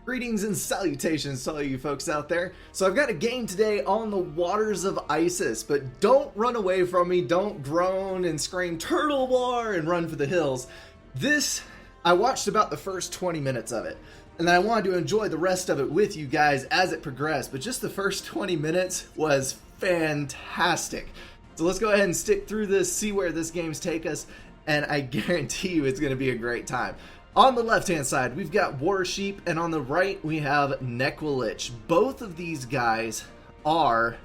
Greetings and salutations to all you folks out there. So I've got a game today on the waters of Isis, but don't run away from me, don't groan and scream Turtle War and run for the hills. I watched about the first 20 minutes of it, and then I wanted to enjoy the rest of it with you guys as it progressed, but just the first 20 minutes was fantastic. So let's go ahead and stick through this, see where this game's take us, and I guarantee you it's going to be a great time. On the left-hand side, we've got Warsheep, and on the right, we have Nekwalich. Both of these guys are...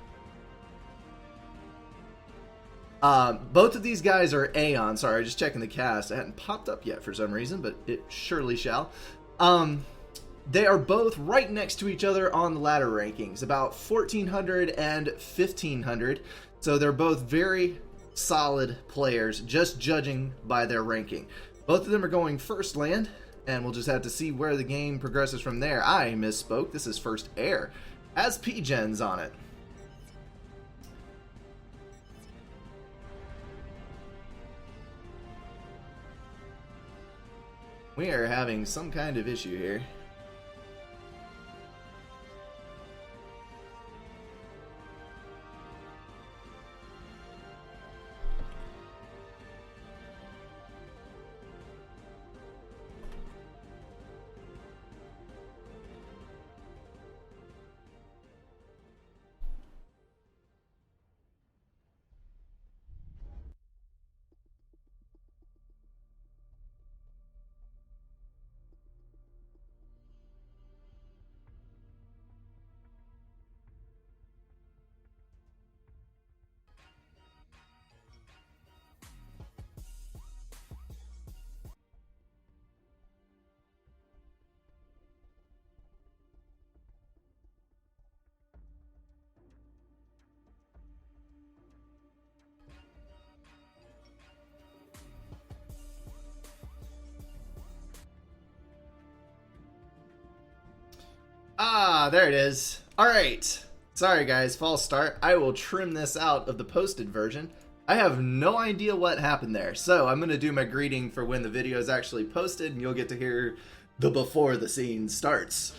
Aeon. Sorry, just checking the cast. It hadn't popped up yet for some reason, but it surely shall. They are both right next to each other on the ladder rankings, about 1400 and 1500. So they're both very solid players, just judging by their ranking. Both of them are going first land, and we'll just have to see where the game progresses from there. I misspoke. This is first air. Has P-Gens on it. We are having some kind of issue here. There it is. Alright. Sorry guys, false start. I will trim this out of the posted version. I have no idea what happened there. So I'm going to do my greeting for when the video is actually posted, and you'll get to hear the before the scene starts.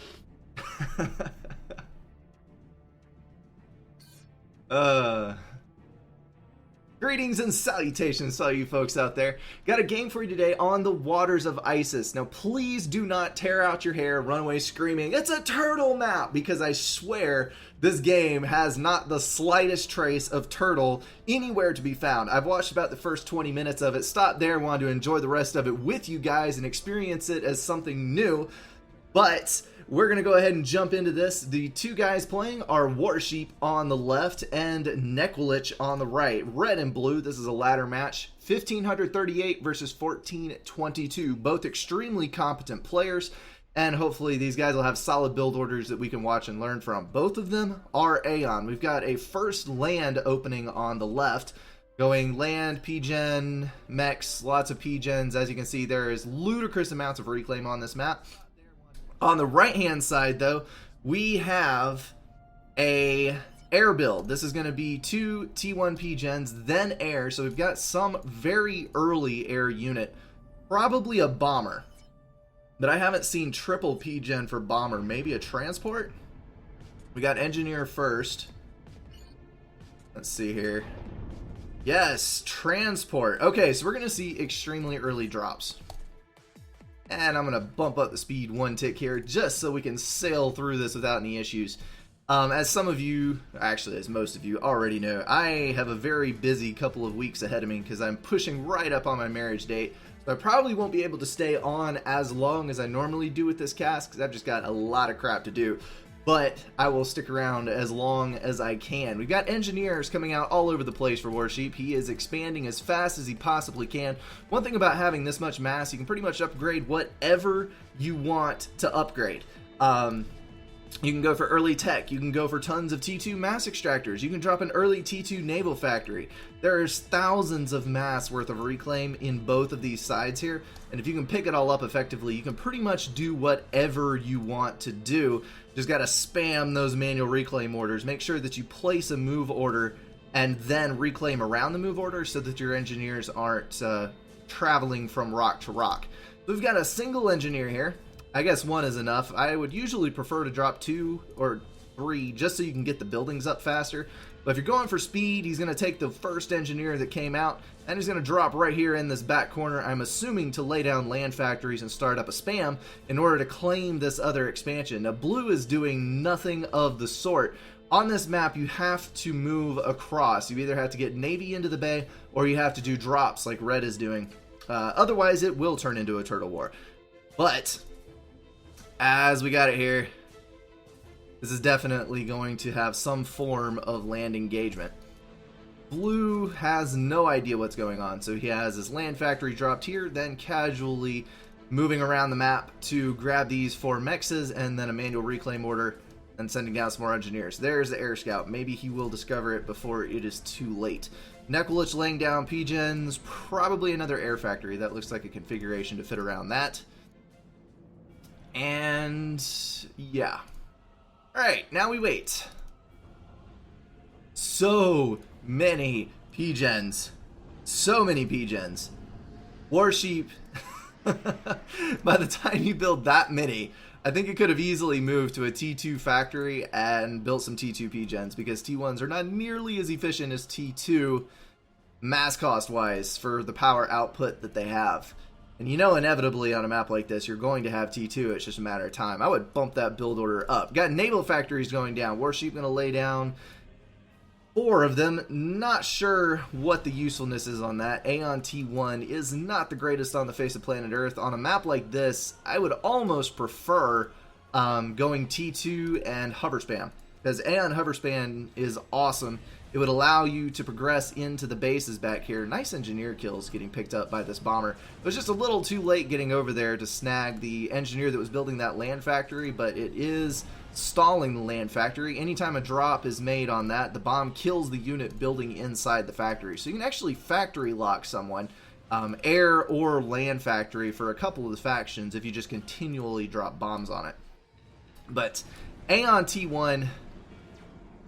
Greetings and salutations to all you folks out there. Got a game for you today on the waters of Isis. Now please do not tear out your hair, run away screaming, "It's a turtle map!" because I swear this game has not the slightest trace of turtle anywhere to be found. I've watched about the first 20 minutes of it, stopped there, wanted to enjoy the rest of it with you guys and experience it as something new, but we're going to go ahead and jump into this. The two guys playing are Warsheep on the left and Nekwalich on the right. Red and blue, this is a ladder match. 1538 versus 1422. Both extremely competent players, and hopefully these guys will have solid build orders that we can watch and learn from. Both of them are Aeon. We've got a first land opening on the left. Going land, P-Gen, mechs, lots of P-Gens. As you can see, there is ludicrous amounts of reclaim on this map. On the right-hand side, though, we have a air build. This is going to be two T1 P-Gens, then air. So we've got some very early air unit. Probably a bomber. But I haven't seen triple P-Gen for bomber. Maybe a transport? We got engineer first. Let's see here. Yes, transport. Okay, so we're going to see extremely early drops. And I'm going to bump up the speed one tick here just so we can sail through this without any issues. As some of you, actually as most of you already know, I have a very busy couple of weeks ahead of me because I'm pushing right up on my marriage date. So I probably won't be able to stay on as long as I normally do with this cast because I've just got a lot of crap to do. But I will stick around as long as I can. We've got engineers coming out all over the place for Warsheep. He is expanding as fast as he possibly can. One thing about having this much mass, you can pretty much upgrade whatever you want to upgrade. You can go for early tech, you can go for tons of T2 mass extractors, you can drop an early T2 naval factory. There's thousands of mass worth of reclaim in both of these sides here, and if you can pick it all up effectively, you can pretty much do whatever you want to do. Just gotta spam those manual reclaim orders, make sure that you place a move order and then reclaim around the move order so that your engineers aren't traveling from rock to rock. We've got a single engineer here. I guess 1 is enough. I would usually prefer to drop 2 or 3 just so you can get the buildings up faster. But if you're going for speed, he's going to take the first engineer that came out, and he's going to drop right here in this back corner, I'm assuming to lay down land factories and start up a spam in order to claim this other expansion. Now, blue is doing nothing of the sort. On this map, you have to move across. You either have to get Navy into the bay, or you have to do drops like red is doing. Otherwise, it will turn into a turtle war. But as we got it here, this is definitely going to have some form of land engagement. Blue has no idea what's going on, so he has his land factory dropped here, then casually moving around the map to grab these 4 mexes and then a manual reclaim order and sending down some more engineers. There's the air scout. Maybe he will discover it before it is too late. Nekwalich laying down P-gens, probably another air factory. That looks like a configuration to fit around that. And yeah. Alright, now we wait. So many P-gens. So many P-gens. Warsheep, by the time you build that many, I think it could have easily moved to a T2 factory and built some T2 P-gens, because T1s are not nearly as efficient as T2 mass cost wise for the power output that they have. And you know, inevitably on a map like this, you're going to have T2. It's just a matter of time. I would bump that build order up. Got naval factories going down. Warsheep going to lay down 4 of them. Not sure what the usefulness is on that. Aeon T1 is not the greatest on the face of planet Earth. On a map like this, I would almost prefer going T2 and hover spam, because Aeon hover spam is awesome. It would allow you to progress into the bases back here. Nice engineer kills getting picked up by this bomber. It was just a little too late getting over there to snag the engineer that was building that land factory, but it is stalling the land factory. Anytime a drop is made on that, the bomb kills the unit building inside the factory. So you can actually factory lock someone, air or land factory, for a couple of the factions if you just continually drop bombs on it. But Aeon T1,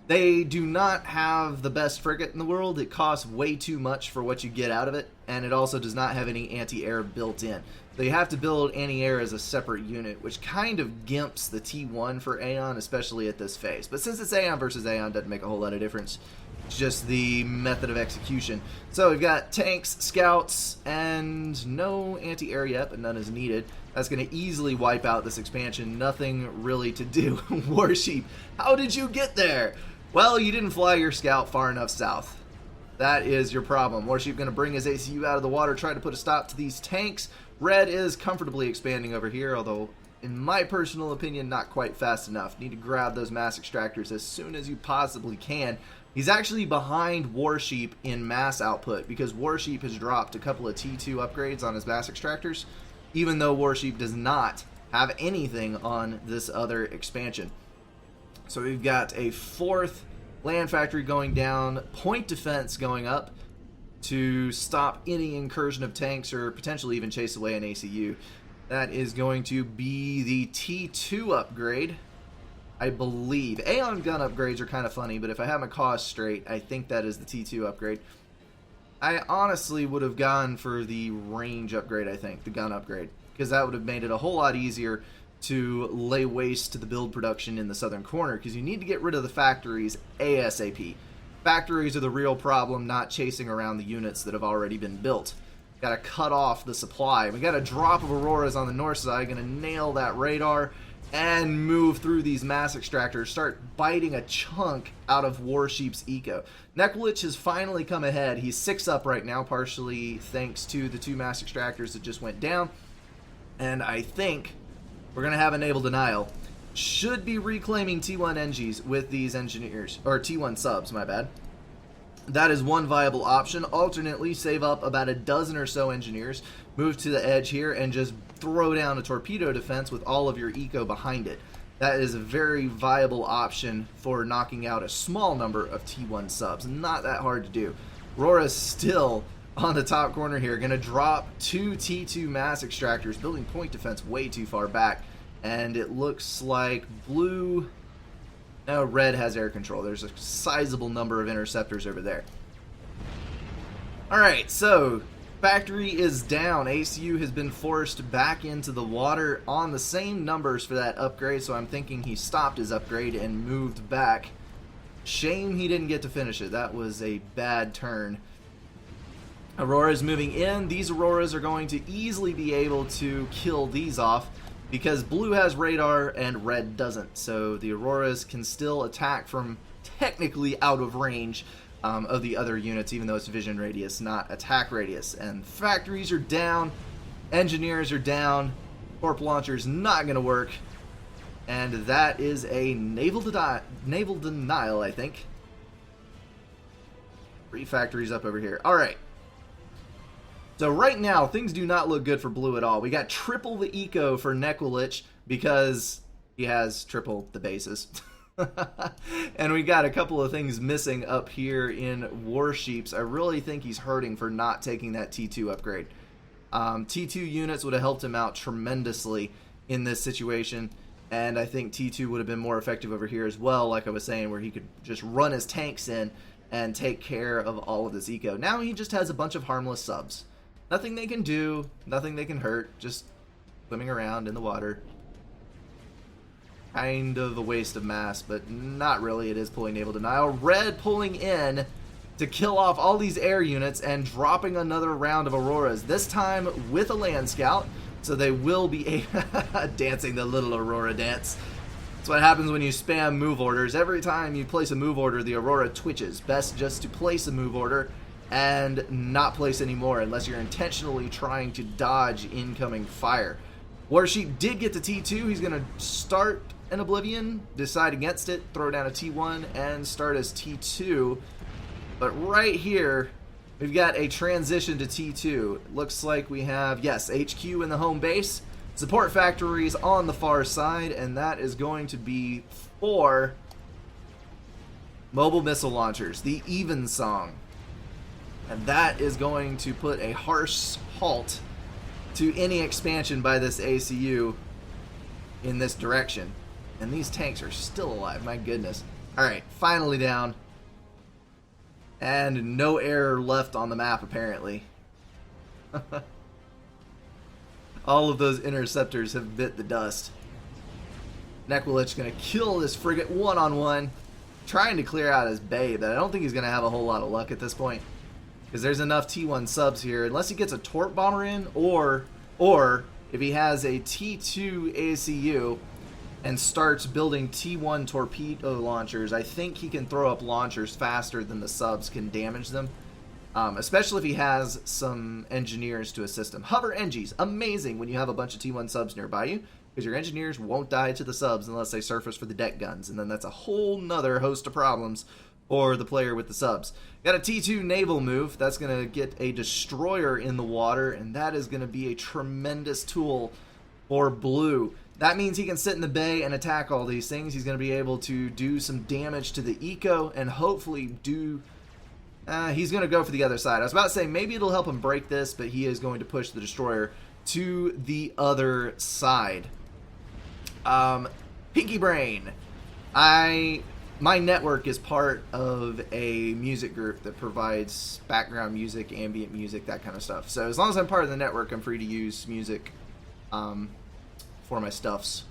they do not have the best frigate in the world. It costs way too much for what you get out of it, and it also does not have any anti-air built in. So you have to build anti-air as a separate unit, which kind of gimps the T1 for Aeon, especially at this phase. But since it's Aeon versus Aeon, doesn't make a whole lot of difference. It's just the method of execution. So we've got tanks, scouts, and no anti-air yet, but none is needed. That's going to easily wipe out this expansion. Nothing really to do. Warsheep, how did you get there? Well, you didn't fly your scout far enough south. That is your problem. Warsheep going to bring his ACU out of the water, try to put a stop to these tanks. Red is comfortably expanding over here, although in my personal opinion, not quite fast enough. Need to grab those mass extractors as soon as you possibly can. He's actually behind Warsheep in mass output, because Warsheep has dropped a couple of T2 upgrades on his mass extractors, even though Warsheep does not have anything on this other expansion. So we've got a 4th land factory going down, point defense going up to stop any incursion of tanks or potentially even chase away an ACU. That is going to be the T2 upgrade, I believe. Aeon gun upgrades are kind of funny, but if I have my cost straight, I think that is the T2 upgrade. I honestly would have gone for the range upgrade, I think, the gun upgrade, because that would have made it a whole lot easier to lay waste to the build production in the southern corner, because you need to get rid of the factories ASAP. Factories are the real problem, not chasing around the units that have already been built. Got to cut off the supply. We got a drop of Auroras on the north side, going to nail that radar and move through these mass extractors, start biting a chunk out of Warsheep's eco. Nekwalich has finally come ahead. He's 6 up right now, partially thanks to the 2 mass extractors that just went down. And I think we're going to have a naval denial. Should be reclaiming T1 NGs with these engineers, or T1 subs, my bad. That is one viable option. Alternately, save up about a dozen or so engineers, move to the edge here, and just throw down a torpedo defense with all of your eco behind it. That is a very viable option for knocking out a small number of T1 subs. Not that hard to do. Aurora's still on the top corner here, going to drop 2 T2 mass extractors, building point defense way too far back. And it looks like blue... No, red has air control. There's a sizable number of interceptors over there. Alright, so Factory is down. ACU has been forced back into the water on the same numbers for that upgrade, so I'm thinking he stopped his upgrade and moved back. Shame he didn't get to finish it. That was a bad turn. Aurora's moving in. These Auroras are going to easily be able to kill these off because blue has radar and red doesn't. So the Auroras can still attack from technically out of range of the other units, even though it's vision radius, not attack radius. And factories are down, engineers are down, torp launcher's not going to work, and that is a naval denial, I think. 3 factories up over here. All right. So right now, things do not look good for blue at all. We got triple the eco for Nekwalich because he has triple the bases. And we got a couple of things missing up here in Warsheeps. I really think he's hurting for not taking that T2 upgrade. T2 units would have helped him out tremendously in this situation, and I think T2 would have been more effective over here as well, like I was saying, where he could just run his tanks in and take care of all of this eco. Now he just has a bunch of harmless subs. Nothing they can do, nothing they can hurt, just swimming around in the water. Kind of a waste of mass, but not really. It is pulling naval denial. Red pulling in to kill off all these air units and dropping another round of Auroras, this time with a land scout, so they will be dancing the little Aurora dance. That's what happens when you spam move orders. Every time you place a move order, the Aurora twitches. Best just to place a move order and not place any more unless you're intentionally trying to dodge incoming fire. Warsheep did get to T2. He's going to start an Oblivion, decide against it, throw down a T1, and start as T2. But right here, we've got a transition to T2. It looks like we have, yes, HQ in the home base, support factories on the far side, and that is going to be for mobile missile launchers, the Evensong. And that is going to put a harsh halt to any expansion by this ACU in this direction. And these tanks are still alive, my goodness. Alright, finally down. And no air left on the map, apparently. All of those interceptors have bit the dust. Nekwalich gonna kill this frigate one-on-one, trying to clear out his bay, but I don't think he's gonna have a whole lot of luck at this point. Because there's enough T1 subs here, unless he gets a torp bomber in, or if he has a T2 ACU and starts building T1 torpedo launchers, I think he can throw up launchers faster than the subs can damage them. Especially if he has some engineers to assist him. Hover Engies, amazing when you have a bunch of T1 subs nearby you, because your engineers won't die to the subs unless they surface for the deck guns, and then that's a whole nother host of problems for the player with the subs. Got a T2 naval move. That's going to get a destroyer in the water, and that is going to be a tremendous tool for blue. That means he can sit in the bay and attack all these things. He's going to be able to do some damage to the eco and hopefully do... he's going to go for the other side. I was about to say maybe it'll help him break this, but he is going to push the destroyer to the other side. Pinky Brain. My network is part of a music group that provides background music, ambient music, that kind of stuff. So as long as I'm part of the network, I'm free to use music for my stuffs.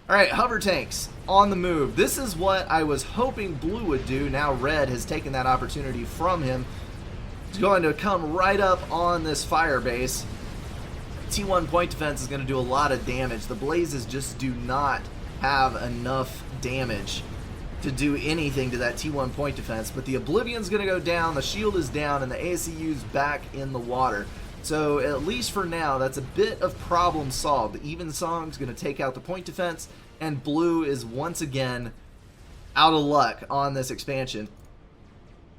Alright, hover tanks on the move. This is what I was hoping blue would do. Now red has taken that opportunity from him. He's going to come right up on this fire base. T1 point defense is going to do a lot of damage. The blazes just do not have enough damage to do anything to that T1 point defense, but the Oblivion's going to go down, the shield is down, and the ACU's back in the water. So at least for now, that's a bit of problem solved. The Evensong's going to take out the point defense, and blue is once again out of luck on this expansion.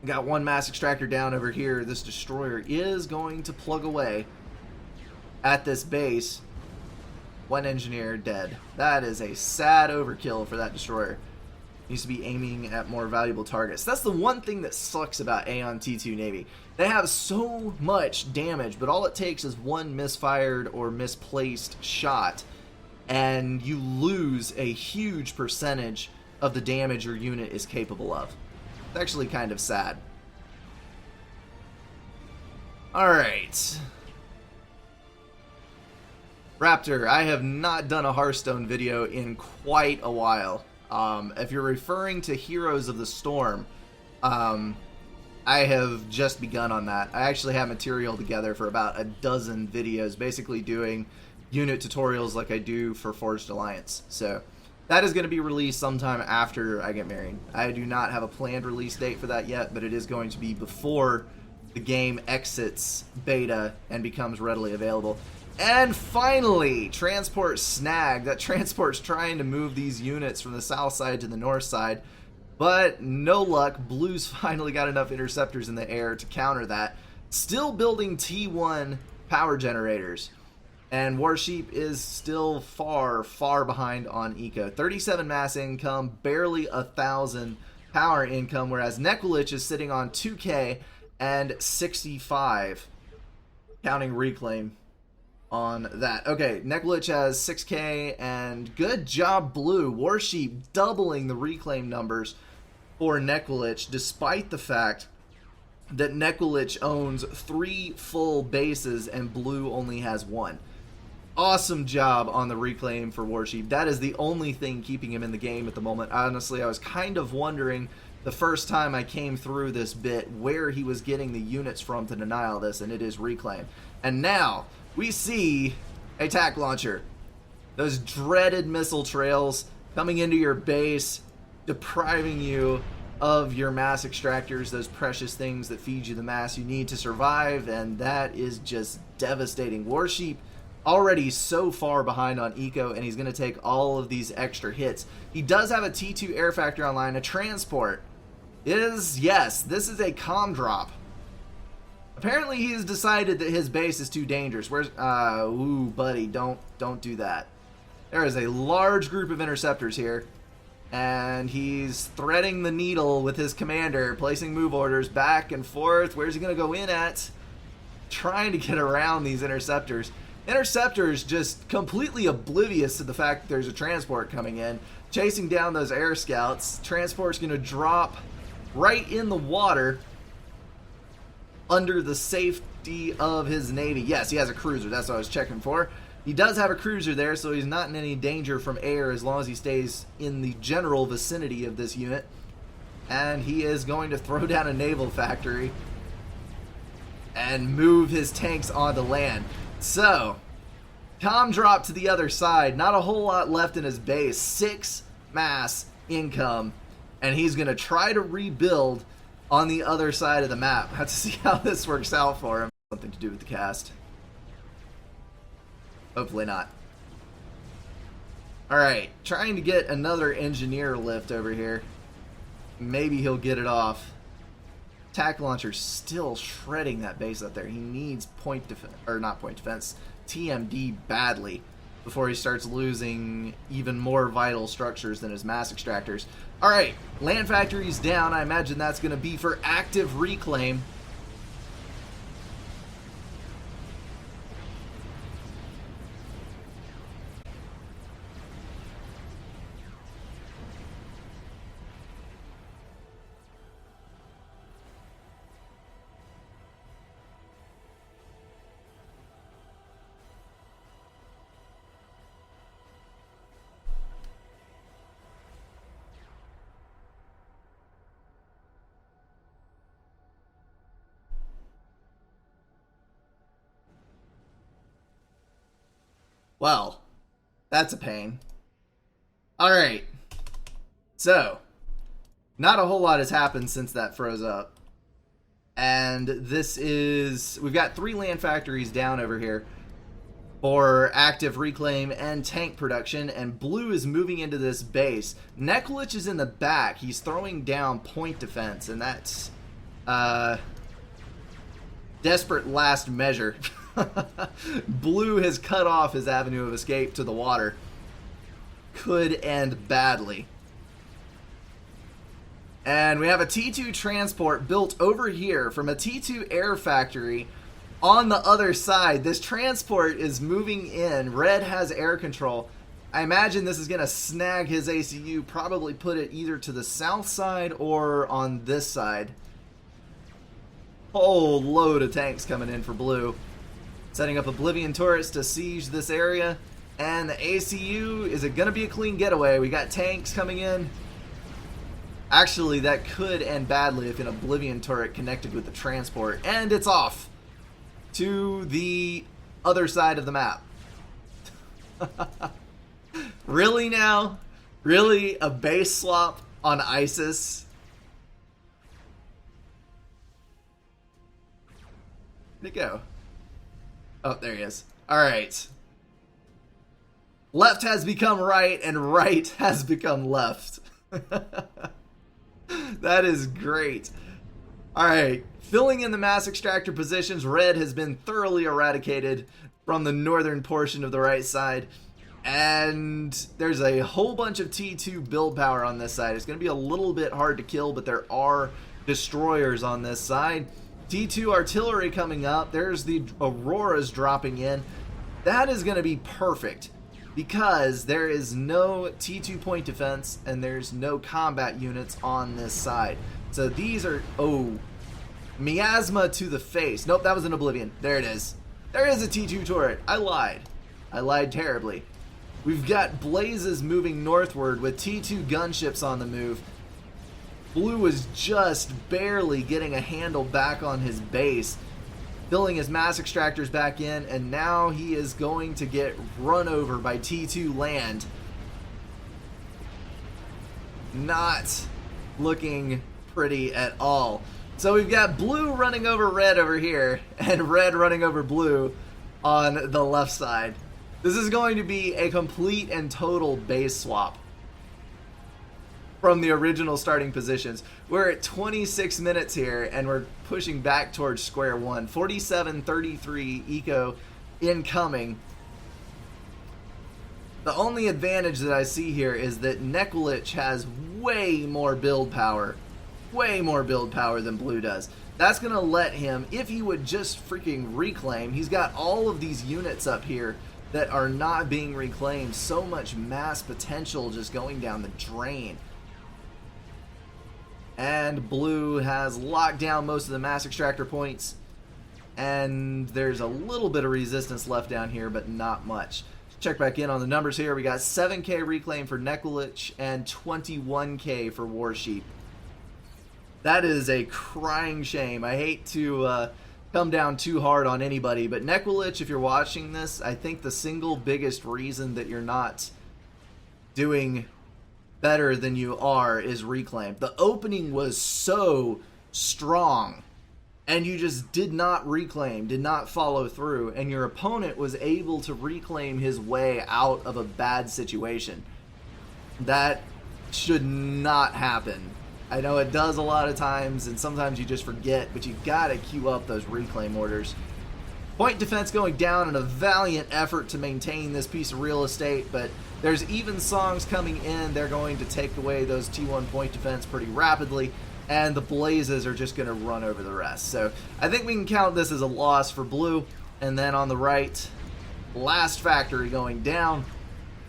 Got one mass extractor down over here. This destroyer is going to plug away at this base. One engineer dead. That is a sad overkill for that destroyer. Needs to be aiming at more valuable targets. That's the one thing that sucks about Aeon T2 Navy. They have so much damage, but all it takes is one misfired or misplaced shot, and you lose a huge percentage of the damage your unit is capable of. It's actually kind of sad. Alright. Raptor, I have not done a Hearthstone video in quite a while. If you're referring to Heroes of the Storm, I have just begun on that. I actually have material together for about a dozen videos, basically doing unit tutorials like I do for Forged Alliance. So that is going to be released sometime after I get married. I do not have a planned release date for that yet, but it is going to be before the game exits beta and becomes readily available. And finally, transport snagged. That transport's trying to move these units from the south side to the north side, but no luck. Blue's finally got enough interceptors in the air to counter that. Still building T1 power generators. And Warsheep is still far, far behind on eco. 37 mass income, barely 1,000 power income, whereas Nekwalich is sitting on 2k and 65, counting Reclaim on that. Okay, Nekwalich has 6k, and good job, Blue. Warsheep doubling the Reclaim numbers for Nekwalich, despite the fact that Nekwalich owns 3 full bases and Blue only has 1. Awesome job on the Reclaim for Warsheep. That is the only thing keeping him in the game at the moment. Honestly, I was kind of wondering the first time I came through this bit where he was getting the units from to deny all this, and it is Reclaim. And now we see a TAC launcher. Those dreaded missile trails coming into your base, depriving you of your mass extractors, those precious things that feed you the mass you need to survive, and that is just devastating. Warsheep already so far behind on eco, and he's going to take all of these extra hits. He does have a T2 air factory online. A transport is, yes, this is a comm drop. Apparently he has decided that his base is too dangerous. Where's, ooh, buddy, don't do that. There is a large group of interceptors here, and he's threading the needle with his commander, placing move orders back and forth. Where's he going to go in at? Trying to get around these interceptors. Interceptors just completely oblivious to the fact that there's a transport coming in, chasing down those air scouts. Transport's going to drop right in the water under the safety of his navy. Yes, he has a cruiser. That's what I was checking for. He does have a cruiser there, so he's not in any danger from air as long as he stays in the general vicinity of this unit. And he is going to throw down a naval factory and move his tanks onto land. So, comm drop to the other side. Not a whole lot left in his base. 6 mass income. And he's going to try to rebuild on the other side of the map. Have to see how this works out for him. Something to do with the cast. Hopefully not. Alright, trying to get another engineer lift over here. Maybe he'll get it off. TAC launcher still shredding that base up there. He needs point defense, or not point defense, TMD badly before he starts losing even more vital structures than his mass extractors. Alright, land factory's down. I imagine that's going to be for active Reclaim. Well, that's a pain. Alright. So, not a whole lot has happened since that froze up. And this is... we've got 3 land factories down over here for active Reclaim and tank production, and Blue is moving into this base. Nekwalich is in the back. He's throwing down point defense, and that's... desperate last measure. Blue has cut off his avenue of escape to the water. Could end badly. And we have a T2 transport built over here from a T2 air factory on the other side. This transport is moving in. Red has air control. I imagine this is going to snag his ACU, probably put it either to the south side or on this side. whole load of tanks coming in for blue. Setting up Oblivion turrets to siege this area. And the ACU, is it going to be a clean getaway? We got tanks coming in. Actually, that could end badly if an Oblivion turret connected with the transport. And it's off to the other side of the map. Really now? Really? A base swap on ISIS? Where'd it go? Oh, there he is. Alright. Left has become right, and right has become left. That is great. Alright, filling in the mass extractor positions, red has been thoroughly eradicated from the northern portion of the right side. And there's a whole bunch of T2 build power on this side. It's going to be a little bit hard to kill, but there are destroyers on this side. T2 artillery coming up. There's the Auroras dropping in. That is going to be perfect because there is no T2 point defense and there's no combat units on this side. So these are... Oh, miasma to the face. Nope, that was an Oblivion. There it is. There is a T2 turret. I lied. I lied terribly. We've got blazes moving northward with T2 gunships on the move. Blue was just barely getting a handle back on his base, filling his mass extractors back in, and now he is going to get run over by T2 land. Not looking pretty at all. So we've got blue running over red over here, and red running over blue on the left side. This is going to be a complete and total base swap from the original starting positions. We're at 26 minutes here, and we're pushing back towards square one. 47-33 eco incoming. The only advantage that I see here is that Nekulich has way more build power. Way more build power than blue does. That's going to let him, if he would just freaking reclaim, he's got all of these units up here that are not being reclaimed. So much mass potential just going down the drain. And blue has locked down most of the mass extractor points. And there's a little bit of resistance left down here, but not much. Check back in on the numbers here. We got 7k reclaim for Nekulich and 21k for Warsheep. That is a crying shame. I hate to come down too hard on anybody, but Nekulich, if you're watching this, I think the single biggest reason that you're not doing better than you are is reclaim. The opening was so strong, and you just did not reclaim, did not follow through, and your opponent was able to reclaim his way out of a bad situation. That should not happen. I know it does a lot of times, and sometimes you just forget, but you gotta queue up those reclaim orders. Point defense going down in a valiant effort to maintain this piece of real estate, but there's even songs coming in. They're going to take away those T1 point defense pretty rapidly, and the blazes are just going to run over the rest. So I think we can count this as a loss for blue. And then on the right, last factory going down.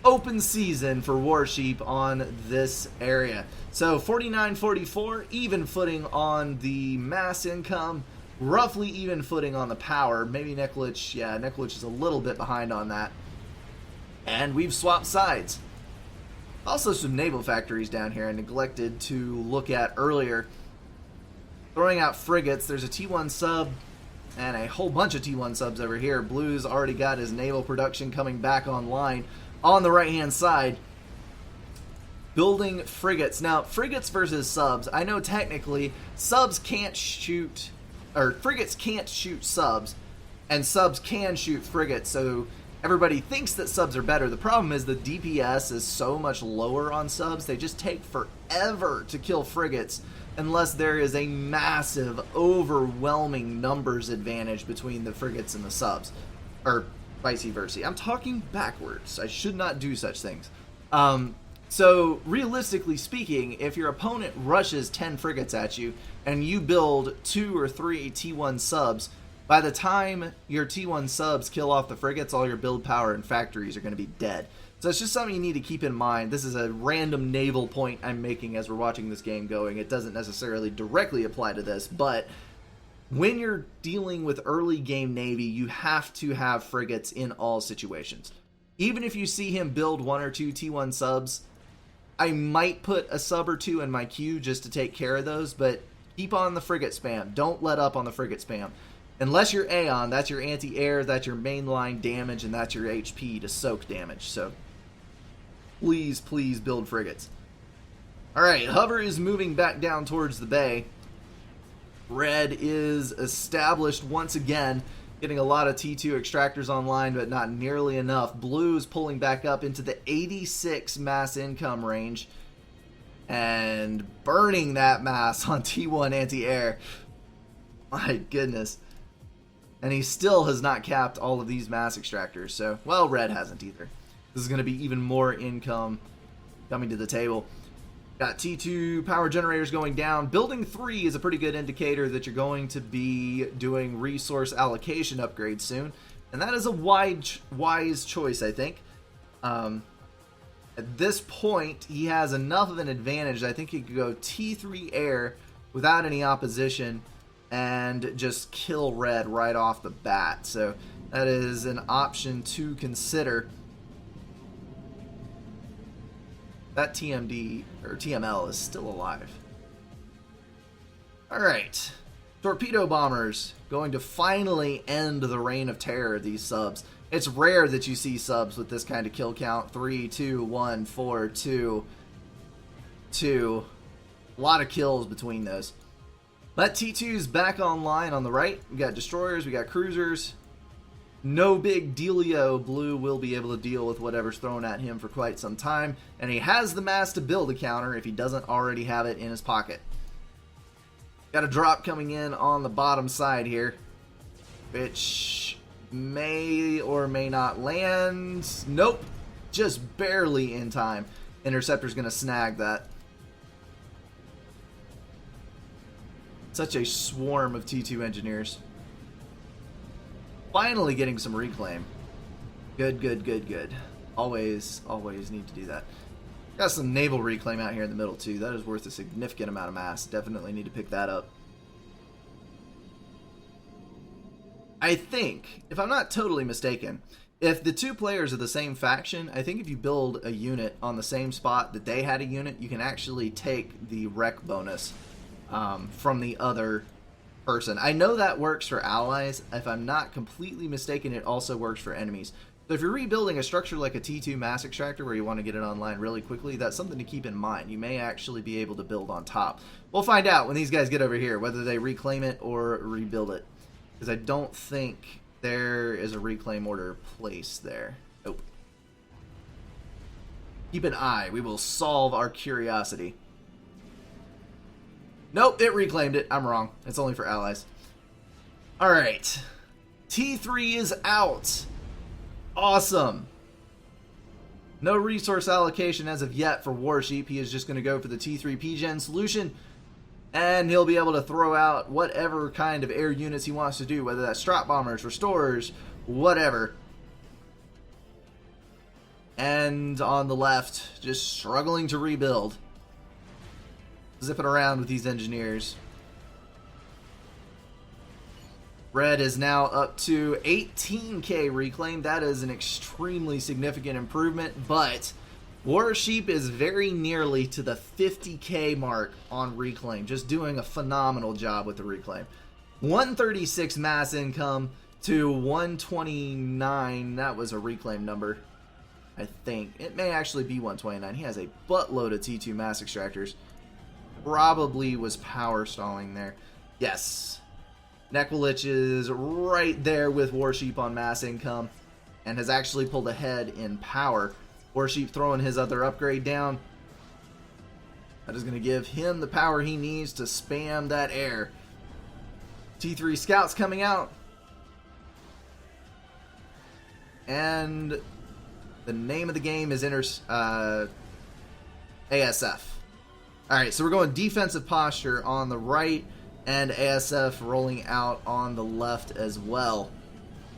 Open season for Warsheep on this area. So 49-44, even footing on the mass income, roughly even footing on the power. Maybe Nekulich, yeah, Nekulich is a little bit behind on that. And we've swapped sides. Also some naval factories down here I neglected to look at earlier. Throwing out frigates, there's a T1 sub and a whole bunch of T1 subs over here. Blue's already got his naval production coming back online on the right hand side. Building frigates. Now, frigates versus subs. I know technically subs can't shoot, or frigates can't shoot subs, and subs can shoot frigates, so everybody thinks that subs are better. The problem is the DPS is so much lower on subs, they just take forever to kill frigates unless there is a massive, overwhelming numbers advantage between the frigates and the subs. Or vice versa. I'm talking backwards. I should not do such things. So, realistically speaking, if your opponent rushes 10 frigates at you and you build 2 or 3 T1 subs, by the time your T1 subs kill off the frigates, all your build power and factories are going to be dead. So it's just something you need to keep in mind. This is a random naval point I'm making as we're watching this game going. It doesn't necessarily directly apply to this, but when you're dealing with early game Navy, you have to have frigates in all situations. Even if you see him build 1 or 2 T1 subs, I might put a sub or 2 in my queue just to take care of those, but keep on the frigate spam. Don't let up on the frigate spam. Unless you're Aeon, that's your anti-air, that's your mainline damage, and that's your HP to soak damage. So please, please build frigates. Alright, Hover is moving back down towards the bay. Red is established once again, getting a lot of T2 extractors online, but not nearly enough. Blue is pulling back up into the 86 mass income range and burning that mass on T1 anti-air. My goodness. And he still has not capped all of these mass extractors. So, well, Red hasn't either. This is going to be even more income coming to the table. Got T2 power generators going down. Building 3 is a pretty good indicator that you're going to be doing resource allocation upgrades soon. And that is a wise choice, I think. At this point, he has enough of an advantage. I think he could go T3 air without any opposition and just kill Red right off the bat. So that is an option to consider. That TMD, or TML, is still alive. Alright. Torpedo bombers going to finally end the reign of terror of these subs. It's rare that you see subs with this kind of kill count. 3, 2, 1, 4, 2, 2. A lot of kills between those. But T2's back online on the right. We got destroyers, we got cruisers. No big dealio. Blue will be able to deal with whatever's thrown at him for quite some time. And he has the mass to build a counter if he doesn't already have it in his pocket. Got a drop coming in on the bottom side here, which may or may not land. Nope. Just barely in time. Interceptor's going to snag that. Such a swarm of T2 engineers. Finally getting some reclaim. Good, good, good, good. Always need to do that. Got some naval reclaim out here in the middle too. That is worth a significant amount of mass. Definitely need to pick that up. I think, if I'm not totally mistaken, if the two players are the same faction, I think if you build a unit on the same spot that they had a unit, you can actually take the wreck bonus from the other person. I know that works for allies. If I'm not completely mistaken, it also works for enemies. So if you're rebuilding a structure like a T2 mass extractor where you want to get it online really quickly, that's something to keep in mind. You may actually be able to build on top. We'll find out when these guys get over here, whether they reclaim it or rebuild it. Because I don't think there is a reclaim order placed there. Nope. Keep an eye. We will solve our curiosity. Nope, it reclaimed it. I'm wrong. It's only for allies. Alright. T3 is out. Awesome. No resource allocation as of yet for Warsheep. He is just going to go for the T3 PGen solution. And he'll be able to throw out whatever kind of air units he wants to do. Whether that's strap bombers, restorers, whatever. And on the left, just struggling to rebuild. Zipping around with these engineers. Red is now up to 18k reclaim. That is an extremely significant improvement, but Warsheep is very nearly to the 50k mark on reclaim. Just doing a phenomenal job with the reclaim. 136 mass income to 129. That was a reclaim number, I think. It may actually be 129. He has a buttload of T2 mass extractors. Probably was power stalling there. Yes. Nekwalich is right there with Warsheep on mass income and has actually pulled ahead in power. Warsheep throwing his other upgrade down. That is going to give him the power he needs to spam that air. T3 scouts coming out. And the name of the game is ASF. Alright, so we're going defensive posture on the right, and ASF rolling out on the left as well.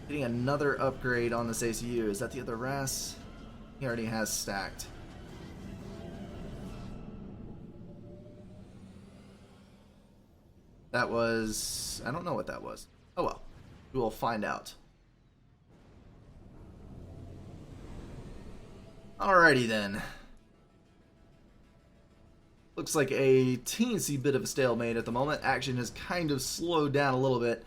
Getting another upgrade on this ACU. Is that the other RAS? He already has stacked. That was... I don't know what that was. Oh well. We will find out. Alrighty then. Looks like a teensy bit of a stalemate at the moment. Action has kind of slowed down a little bit.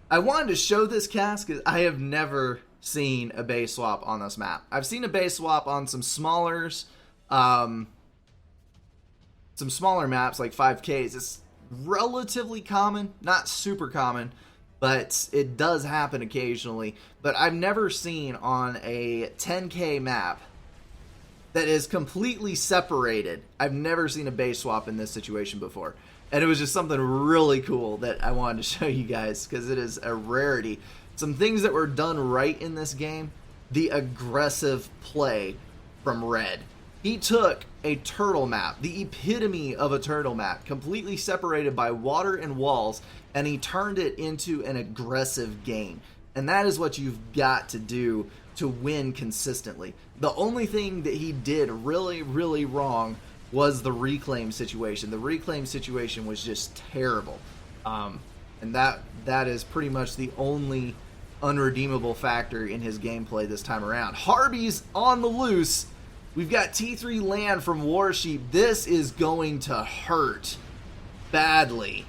I wanted to show this cast because I have never seen a base swap on this map. I've seen a base swap on some smaller maps like 5Ks. It's relatively common, not super common, but it does happen occasionally. But I've never seen on a 10K map that is completely separated. I've never seen a base swap in this situation before. And it was just something really cool that I wanted to show you guys because it is a rarity. Some things that were done right in this game. The aggressive play from Red. He took a turtle map, the epitome of a turtle map, completely separated by water and walls, and he turned it into an aggressive game. And that is what you've got to do to win consistently. The only thing that he did really, really wrong was the reclaim situation. The reclaim situation was just terrible. And that is pretty much the only unredeemable factor in his gameplay this time around. Harby's on the loose. We've got T3 land from Warsheep. This is going to hurt badly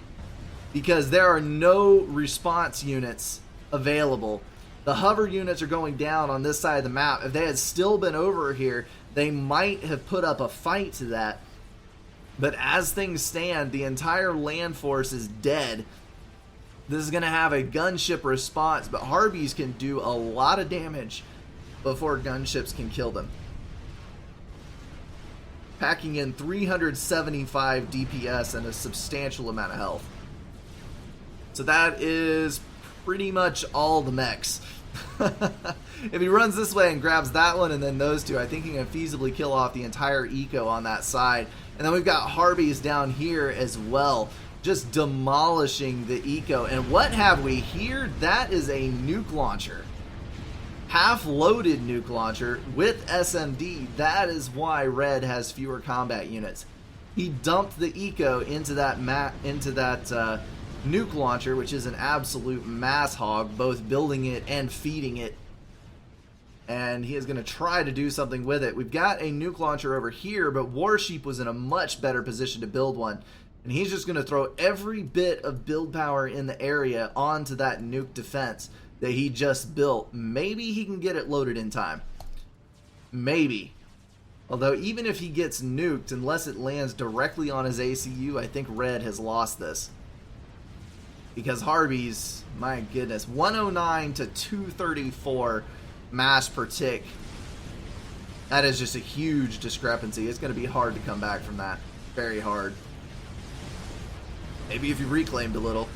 because there are no response units available. The hover units are going down on this side of the map. If they had still been over here, they might have put up a fight to that. But as things stand, the entire land force is dead. This is going to have a gunship response, but Harbies can do a lot of damage before gunships can kill them. Packing in 375 DPS and a substantial amount of health. So that is pretty much all the mechs. If he runs this way and grabs that one and then those two, I think he can feasibly kill off the entire eco on that side. And then we've got Harbies down here as well, just demolishing the eco. And what have we here? That is a nuke launcher. Half-loaded nuke launcher with SMD. That is why Red has fewer combat units. He dumped the eco into that nuke launcher, which is an absolute mass hog, both building it and feeding it. And he is going to try to do something with it. We've got a nuke launcher over here, but Warsheep was in a much better position to build one. And he's just going to throw every bit of build power in the area onto that nuke defense that he just built. Maybe he can get it loaded in time. Maybe. Although even if he gets nuked, unless it lands directly on his ACU, I think Red has lost this. Because Harbies, my goodness, 109 to 234 mass per tick. That is just a huge discrepancy. It's going to be hard to come back from that. Very hard. Maybe if you reclaimed a little.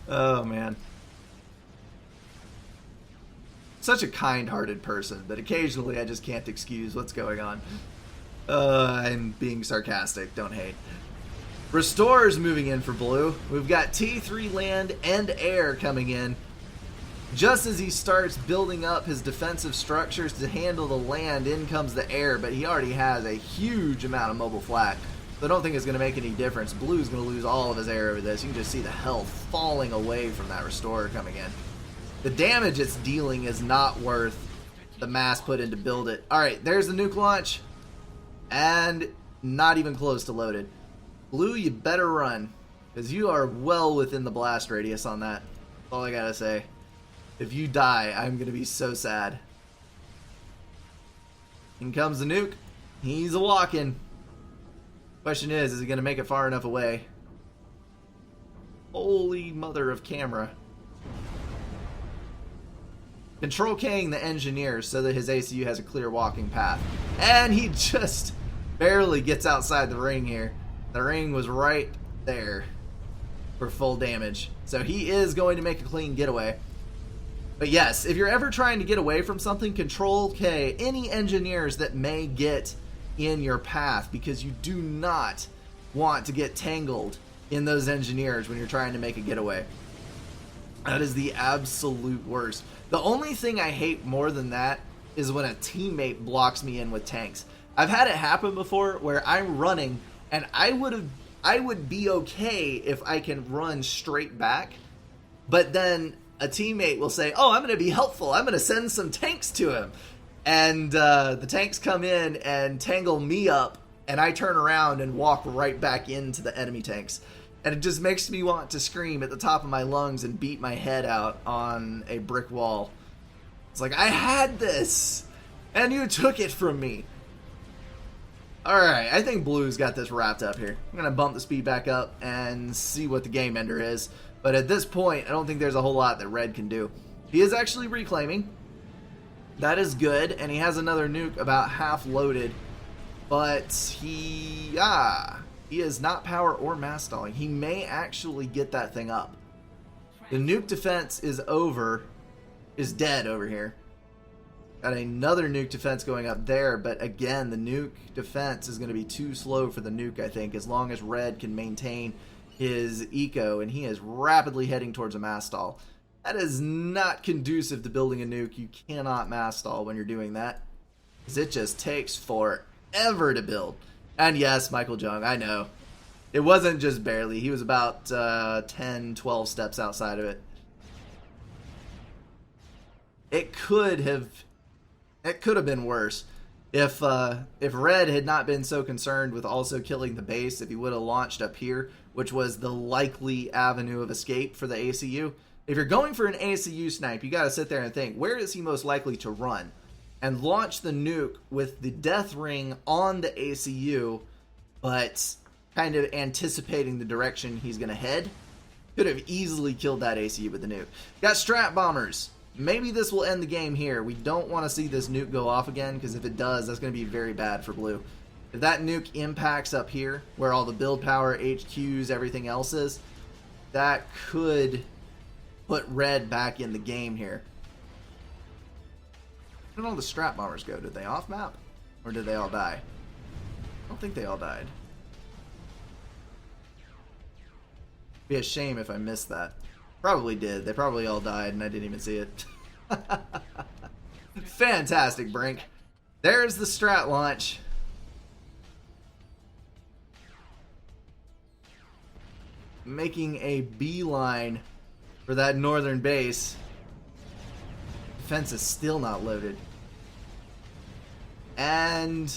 Oh, man. Such a kind-hearted person, but occasionally I just can't excuse what's going on. I'm being sarcastic. Don't hate. Restore's moving in for blue. We've got T3 land and air coming in. Just as he starts building up his defensive structures to handle the land, in comes the air, but he already has a huge amount of mobile flak. So I don't think it's going to make any difference. Blue's going to lose all of his air over this. You can just see the health falling away from that Restorer coming in. The damage it's dealing is not worth the mass put in to build it. Alright, there's the nuke launch. And not even close to loaded. Blue, you better run, because you are well within the blast radius on that. That's all I gotta say. If you die, I'm gonna be so sad. In comes the nuke. He's a-walking. Question is he gonna make it far enough away? Holy mother of camera. Control K-ing the engineers so that his ACU has a clear walking path. And he just barely gets outside the ring here. The ring was right there for full damage. So he is going to make a clean getaway. But yes, if you're ever trying to get away from something, Control K any engineers that may get in your path, because you do not want to get tangled in those engineers when you're trying to make a getaway. That is the absolute worst. The only thing I hate more than that is when a teammate blocks me in with tanks. I've had it happen before where I'm running and I would have I would be okay if I can run straight back, but then a teammate will say, oh, I'm going to be helpful. I'm going to send some tanks to him. And the tanks come in and tangle me up, and I turn around and walk right back into the enemy tanks. And it just makes me want to scream at the top of my lungs and beat my head out on a brick wall. It's like, I had this, and you took it from me. Alright, I think Blue's got this wrapped up here. I'm going to bump the speed back up and see what the game ender is. But at this point, I don't think there's a whole lot that Red can do. He is actually reclaiming. That is good, and he has another nuke about half loaded. But he is not power or mass stalling. He may actually get that thing up. The nuke defense is dead over here. Got another nuke defense going up there, but again, the nuke defense is going to be too slow for the nuke, I think, as long as Red can maintain his eco, and he is rapidly heading towards a mass stall. That is not conducive to building a nuke. You cannot mass stall when you're doing that, because it just takes forever to build. And yes, Michael Jung, I know. It wasn't just barely. He was about 10, 12 steps outside of it. It could have been worse. If Red had not been so concerned with also killing the base, if he would have launched up here, which was the likely avenue of escape for the ACU. If you're going for an ACU snipe, you got to sit there and think, where is he most likely to run? And launch the nuke with the death ring on the ACU, but kind of anticipating the direction he's going to head. Could have easily killed that ACU with the nuke. Got strat bombers. Maybe this will end the game here. We don't want to see this nuke go off again, because if it does, that's going to be very bad for Blue. If that nuke impacts up here, where all the build power, HQs, everything else is, that could put Red back in the game here. Where did all the strat bombers go? Did they off map? Or did they all die? I don't think they all died. It'd be a shame if I missed that. Probably did. They probably all died and I didn't even see it. Fantastic, Brink. There's the strat launch. Making a beeline for that northern base. Defense is still not loaded. And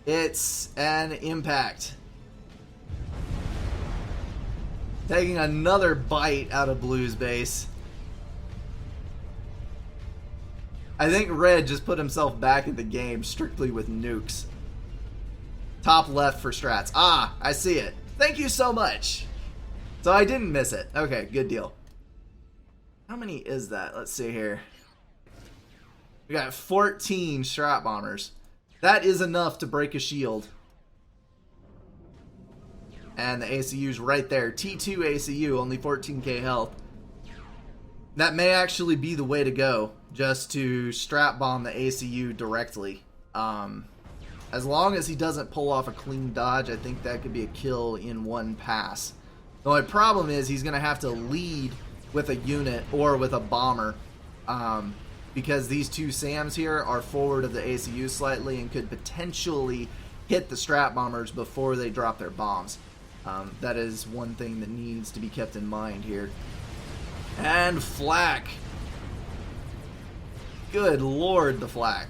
it's an impact. Taking another bite out of Blue's base. I think Red just put himself back in the game strictly with nukes. Top left for strats. Ah, I see it. Thank you so much. So I didn't miss it. Okay, good deal. How many is that? Let's see here. We got 14 strat bombers. That is enough to break a shield. And the ACU's right there. T2 ACU, only 14k health. That may actually be the way to go, just to strat bomb the ACU directly. As long as he doesn't pull off a clean dodge, I think that could be a kill in one pass. The only problem is he's going to have to lead with a unit or with a bomber, because these two SAMs here are forward of the ACU slightly and could potentially hit the strat bombers before they drop their bombs. That is one thing that needs to be kept in mind here. And flak. Good lord, the flak.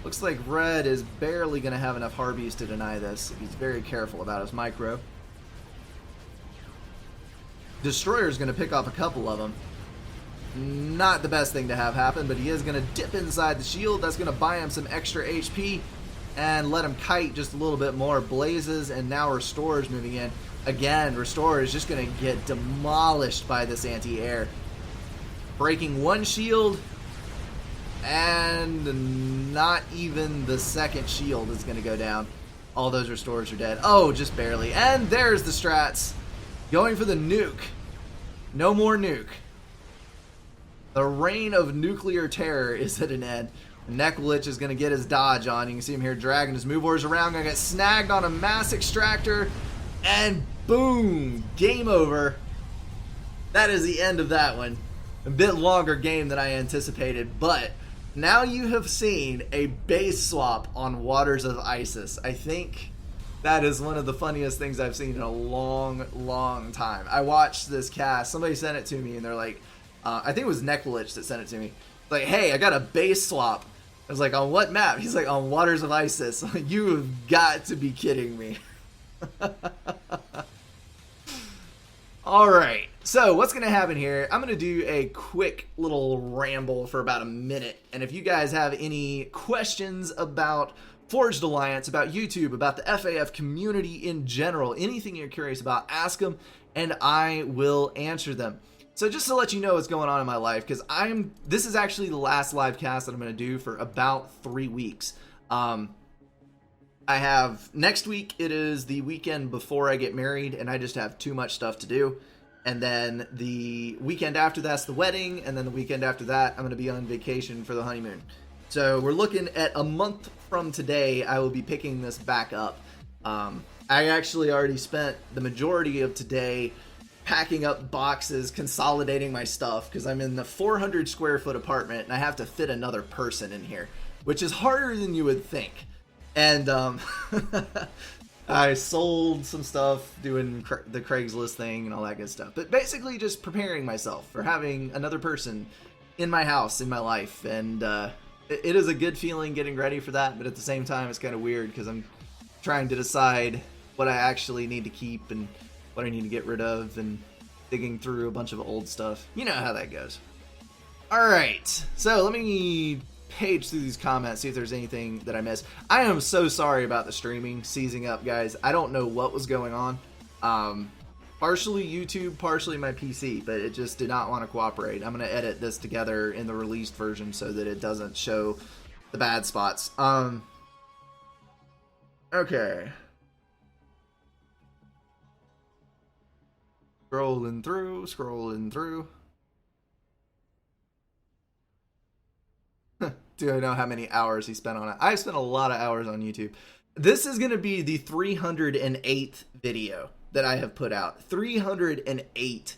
Looks like Red is barely going to have enough Harpies to deny this. He's very careful about his micro. Destroyer's going to pick off a couple of them. Not the best thing to have happen, but he is going to dip inside the shield. That's going to buy him some extra HP and let him kite just a little bit more. Blazes, and now Restore's moving in. Again, Restore is just going to get demolished by this anti-air. Breaking one shield, and not even the second shield is going to go down. All those Restores are dead. Oh, just barely. And there's the strats. Going for the nuke. No more nuke. The reign of nuclear terror is at an end. Neklich is going to get his dodge on. You can see him here dragging his move orders around. Going to get snagged on a mass extractor. And boom! Game over. That is the end of that one. A bit longer game than I anticipated, but Now you have seen a base swap on Waters of Isis. I think that is one of the funniest things I've seen in a long time. I watched this cast. Somebody sent it to me, and they're like, I think it was Neklich that sent it to me. Like, hey, I got a base swap. I was like, on what map? He's like, on Waters of Isis. You have got to be kidding me. Alright, so what's going to happen here, I'm going to do a quick little ramble for about a minute. And if you guys have any questions about Forged Alliance, about YouTube, about the FAF community in general, anything you're curious about, ask them and I will answer them. So just to let you know what's going on in my life, because this is actually the last live cast that I'm going to do for about 3 weeks. I have next week, it is the weekend before I get married, and I just have too much stuff to do. And then the weekend after that's the wedding, and then the weekend after that, I'm going to be on vacation for the honeymoon. So we're looking at a month from today, I will be picking this back up. I actually already spent the majority of today packing up boxes, consolidating my stuff, because I'm in the 400 square foot apartment, and I have to fit another person in here, which is harder than you would think. And I sold some stuff doing the Craigslist thing and all that good stuff. But basically just preparing myself for having another person in my house, in my life. And it is a good feeling getting ready for that. But at the same time, it's kind of weird because I'm trying to decide what I actually need to keep and what I need to get rid of and digging through a bunch of old stuff. You know how that goes. All right, so let me page through these comments, see if there's anything that I missed. I am so sorry about the streaming seizing up, guys. I don't know what was going on. Partially YouTube, partially my PC, but it just did not want to cooperate. I'm going to edit this together in the released version so that it doesn't show the bad spots. Okay. Scrolling through. Do I know how many hours he spent on it? I've spent a lot of hours on YouTube. This is going to be the 308th video that I have put out. 308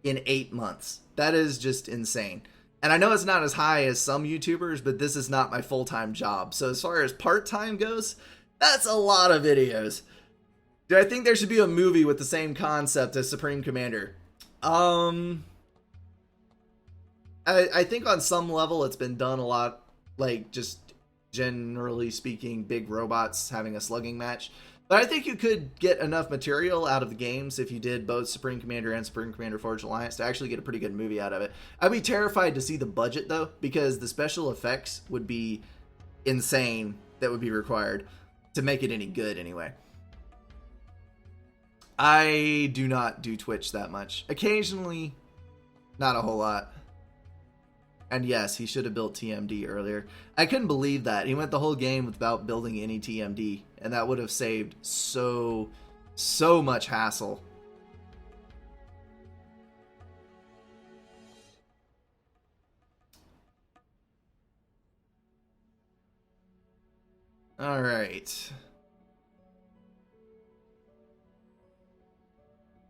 in 8 months. That is just insane. And I know it's not as high as some YouTubers, but this is not my full-time job. So as far as part-time goes, that's a lot of videos. Do I think there should be a movie with the same concept as Supreme Commander? I think on some level it's been done a lot. Like, just generally speaking, big robots having a slugging match. But I think you could get enough material out of the games if you did both Supreme Commander and Supreme Commander Forged Alliance to actually get a pretty good movie out of it. I'd be terrified to see the budget, though, because the special effects would be insane that would be required to make it any good anyway. I do not do Twitch that much. Occasionally, not a whole lot. And yes, he should have built TMD earlier. I couldn't believe that. He went the whole game without building any TMD. And that would have saved so much hassle. Alright.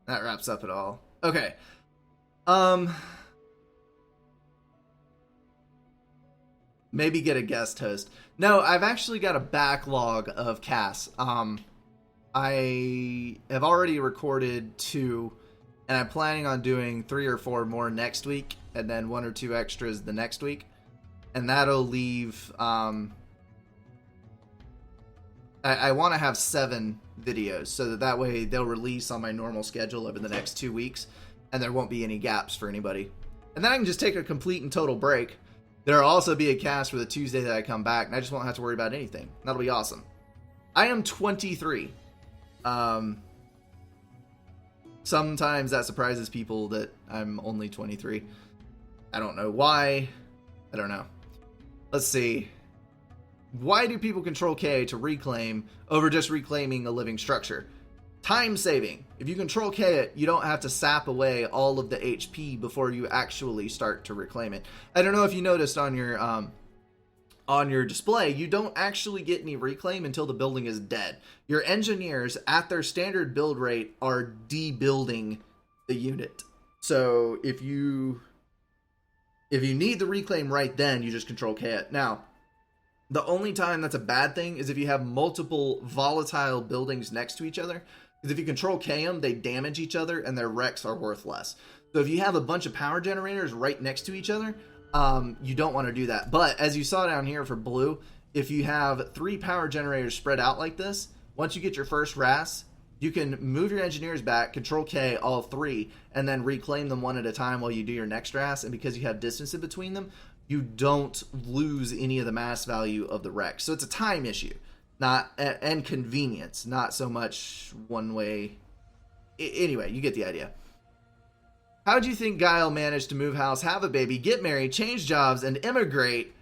That wraps up it all. Okay. Maybe get a guest host. No, I've actually got a backlog of casts. I have already recorded 2, and I'm planning on doing 3 or 4 more next week, and then 1 or 2 extras the next week. And that'll leave, I want to have 7 videos, so that way they'll release on my normal schedule over the next 2 weeks, and there won't be any gaps for anybody. And then I can just take a complete and total break. There'll also be a cast for the Tuesday that I come back, and I just won't have to worry about anything. That'll be awesome. I am 23. Sometimes that surprises people that I'm only 23. I don't know why. I don't know. Let's see. Why do people control K to reclaim over just reclaiming a living structure? Time saving. If you control K it, you don't have to sap away all of the HP before you actually start to reclaim it. I don't know if you noticed on your display, you don't actually get any reclaim until the building is dead. Your engineers at their standard build rate are debuilding the unit. So if you If you need the reclaim right then, you just control K it. Now, the only time that's a bad thing is if you have multiple volatile buildings next to each other. Because if you control K them, they damage each other and their wrecks are worth less. So if you have a bunch of power generators right next to each other, you don't want to do that. But as you saw down here for blue, if you have 3 power generators spread out like this, once you get your first RAS, you can move your engineers back, control K all 3, and then reclaim them one at a time while you do your next RAS. And because you have distance in between them, you don't lose any of the mass value of the wreck. So it's a time issue, and convenience, not so much one way. Anyway, you get the idea. How do you think Guile managed to move house, have a baby, get married, change jobs, and immigrate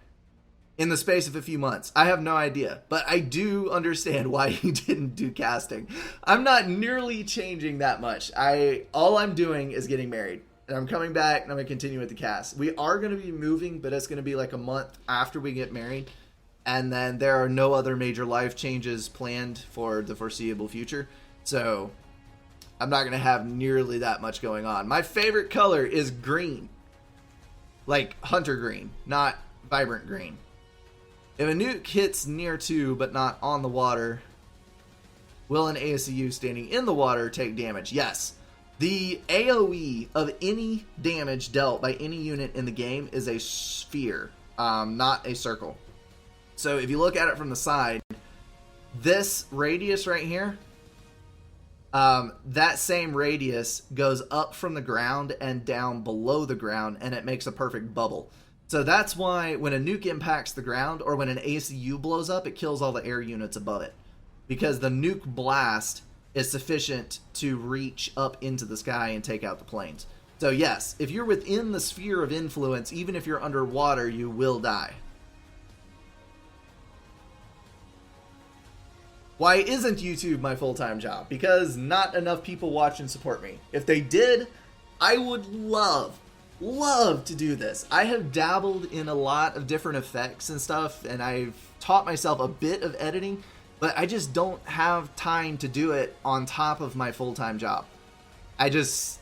in the space of a few months? I have no idea, but I do understand why he didn't do casting. I'm not nearly changing that much. All I'm doing is getting married, and I'm coming back, and I'm going to continue with the cast. We are going to be moving, but it's going to be like a month after we get married, and then there are no other major life changes planned for the foreseeable future, so I'm not going to have nearly that much going on. My favorite color is green, like hunter green, not vibrant green. If a nuke hits near to but not on the water, will an ASU standing in the water take damage? Yes. The AoE of any damage dealt by any unit in the game is a sphere, not a circle. So if you look at it from the side, this radius right here, that same radius goes up from the ground and down below the ground, and it makes a perfect bubble. So that's why when a nuke impacts the ground or when an ACU blows up, it kills all the air units above it. Because the nuke blast is sufficient to reach up into the sky and take out the planes. So yes, if you're within the sphere of influence, even if you're underwater, you will die. Why isn't YouTube my full-time job? Because not enough people watch and support me. If they did, I would love to do this. I have dabbled in a lot of different effects and stuff, and I've taught myself a bit of editing, but I just don't have time to do it on top of my full-time job. I just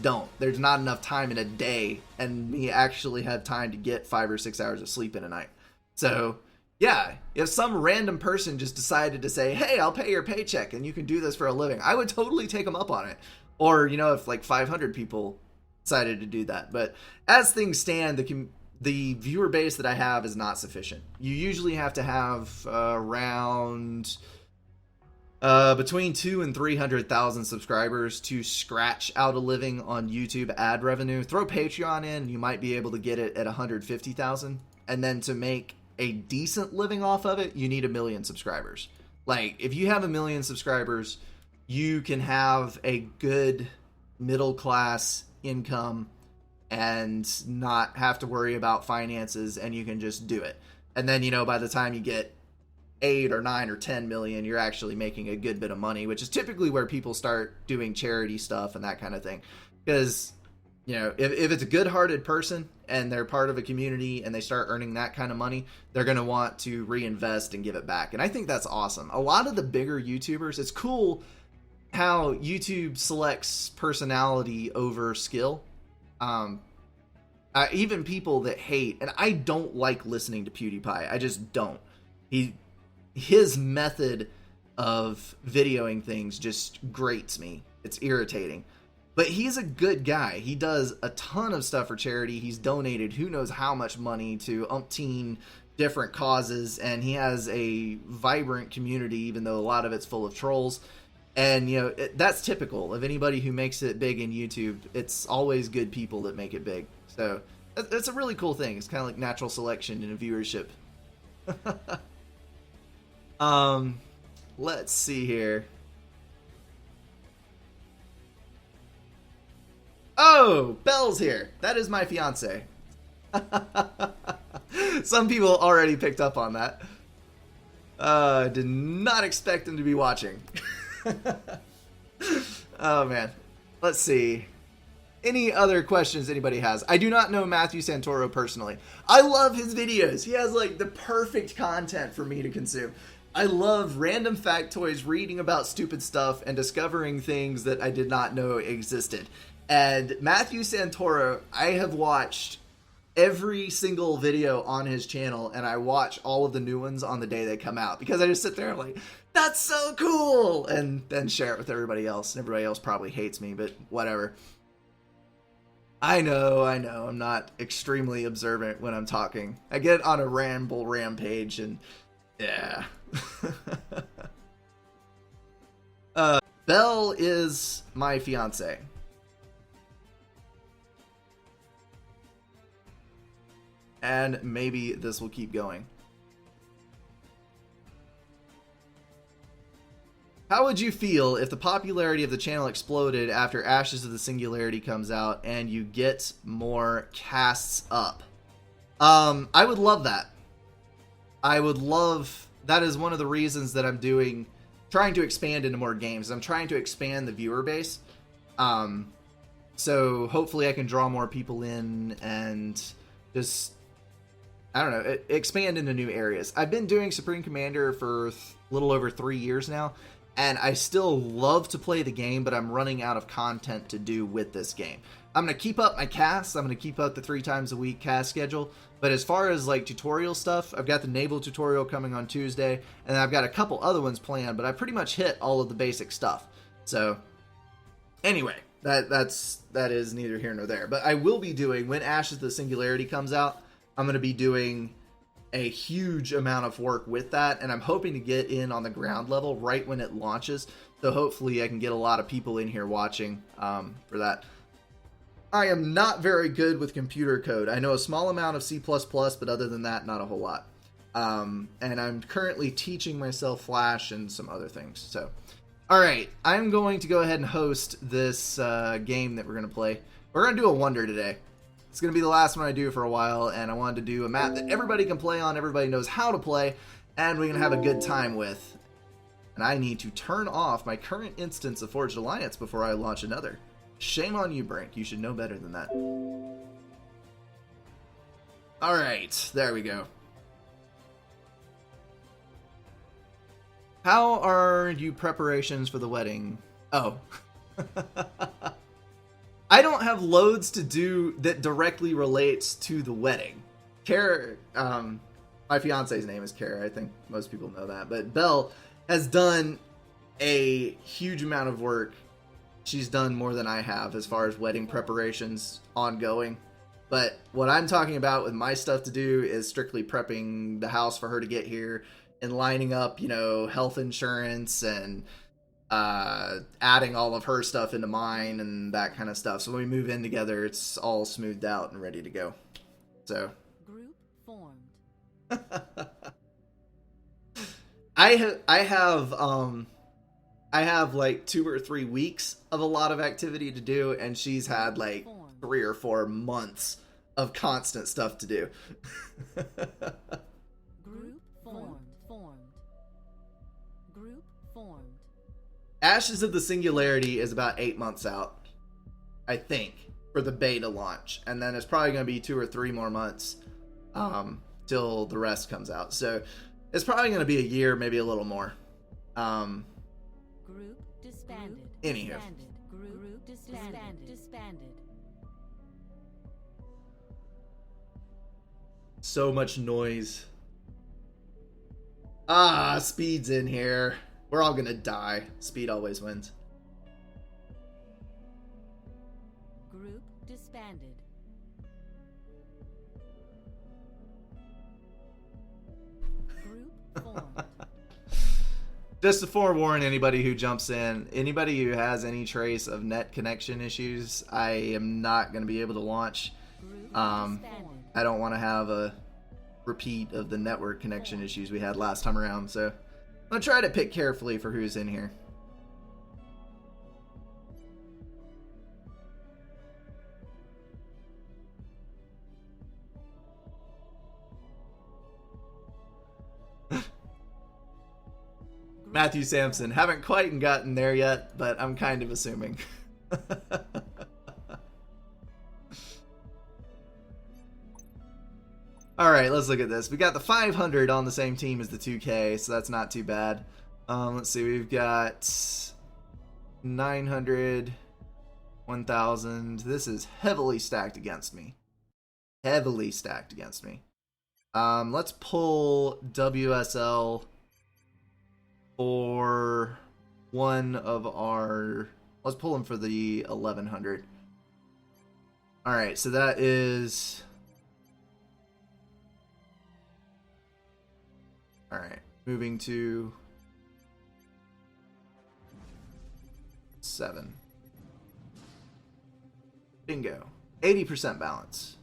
don't. There's not enough time in a day, and me actually have time to get 5 or 6 hours of sleep in a night. So yeah, if some random person just decided to say, hey, I'll pay your paycheck and you can do this for a living, I would totally take them up on it. Or, if like 500 people decided to do that. But as things stand, the viewer base that I have is not sufficient. You usually have to have around between 200,000 and 300,000 subscribers to scratch out a living on YouTube ad revenue. Throw Patreon in, you might be able to get it at 150,000. And then to make a decent living off of it, you need 1 million subscribers. Like, if you have 1 million subscribers, you can have a good middle class income and not have to worry about finances, and you can just do it. And then, by the time you get 8 or 9 or 10 million, you're actually making a good bit of money, which is typically where people start doing charity stuff and that kind of thing. Because, if it's a good-hearted person and they're part of a community and they start earning that kind of money, they're going to want to reinvest and give it back. And I think that's awesome. A lot of the bigger YouTubers, it's cool how YouTube selects personality over skill. Even people that hate, and I don't like listening to PewDiePie. I just don't. His method of videoing things just grates me. It's irritating. But he's a good guy. He does a ton of stuff for charity. He's donated who knows how much money to umpteen different causes, and he has a vibrant community, even though a lot of it's full of trolls. And, that's typical of anybody who makes it big in YouTube. It's always good people that make it big. So that's a really cool thing. It's kind of like natural selection in a viewership. Let's see here. Oh, Belle's here. That is my fiance. Some people already picked up on that. Did not expect him to be watching. Oh, man. Let's see. Any other questions anybody has? I do not know Matthew Santoro personally. I love his videos. He has, the perfect content for me to consume. I love random factoids, reading about stupid stuff, and discovering things that I did not know existed. And Matthew Santoro, I have watched every single video on his channel, and I watch all of the new ones on the day they come out, because I just sit there and like, that's so cool, and then share it with everybody else. And everybody else probably hates me, but whatever. I know, I'm not extremely observant when I'm talking. I get on a rampage, and yeah. Belle is my fiance. And maybe this will keep going. How would you feel if the popularity of the channel exploded after Ashes of the Singularity comes out and you get more casts up? I would love that. I would love... That is one of the reasons that I'm trying to expand into more games. I'm trying to expand the viewer base. So hopefully I can draw more people in and just... I don't know, expand into new areas. I've been doing Supreme Commander for a little over 3 years now, and I still love to play the game, but I'm running out of content to do with this game. I'm going to keep up my casts. I'm going to keep up the 3 times a week cast schedule. But as far as like tutorial stuff, I've got the naval tutorial coming on Tuesday, and I've got a couple other ones planned, but I pretty much hit all of the basic stuff. So anyway, that is neither here nor there. But I will be doing, when Ashes of the Singularity comes out, I'm going to be doing a huge amount of work with that, and I'm hoping to get in on the ground level right when it launches, so hopefully I can get a lot of people in here watching for that. I am not very good with computer code. I know a small amount of C++, but other than that, not a whole lot. And I'm currently teaching myself Flash and some other things. So, alright, I'm going to go ahead and host this game that we're going to play. We're going to do a Wonder today. It's going to be the last one I do for a while, and I wanted to do a map that everybody can play on, everybody knows how to play, and we can have a good time with. And I need to turn off my current instance of Forged Alliance before I launch another. Shame on you, Brink. You should know better than that. Alright, there we go. How are you preparations for the wedding? Oh. I don't have loads to do that directly relates to the wedding. Kara, my fiance's name is Kara. I think most people know that. But Belle has done a huge amount of work. She's done more than I have as far as wedding preparations ongoing. But what I'm talking about with my stuff to do is strictly prepping the house for her to get here and lining up, you know, health insurance and adding all of her stuff into mine and that kind of stuff. So when we move in together, it's all smoothed out and ready to go. So group formed. I have like 2 or 3 weeks of a lot of activity to do, and she's had like 3 or 4 months of constant stuff to do. Group formed. Group formed. Ashes of the Singularity is about 8 months out, I think, for the beta launch. And then it's probably going to be 2 or 3 more months till the rest comes out. So it's probably going to be a year, maybe a little more. Group disbanded. Anywho. Group disbanded. So much noise. Speed's in here. We're all gonna die. Speed always wins. Group disbanded. Group formed. Just to forewarn anybody who jumps in, anybody who has any trace of net connection issues, I am not going to be able to launch. I don't want to have a repeat of the network connection issues we had last time around, so I'm going to try to pick carefully for who's in here. Matthew Sampson. Haven't quite gotten there yet, but I'm kind of assuming. Alright, let's look at this. We got the 500 on the same team as the 2K, so that's not too bad. Let's see, we've got 900, 1,000. This is heavily stacked against me. heavily stacked against me. Let's pull WSL for one of our... Let's pull him for the 1100. Alright, so that is... Alright, moving to... 7. Bingo. 80% balance.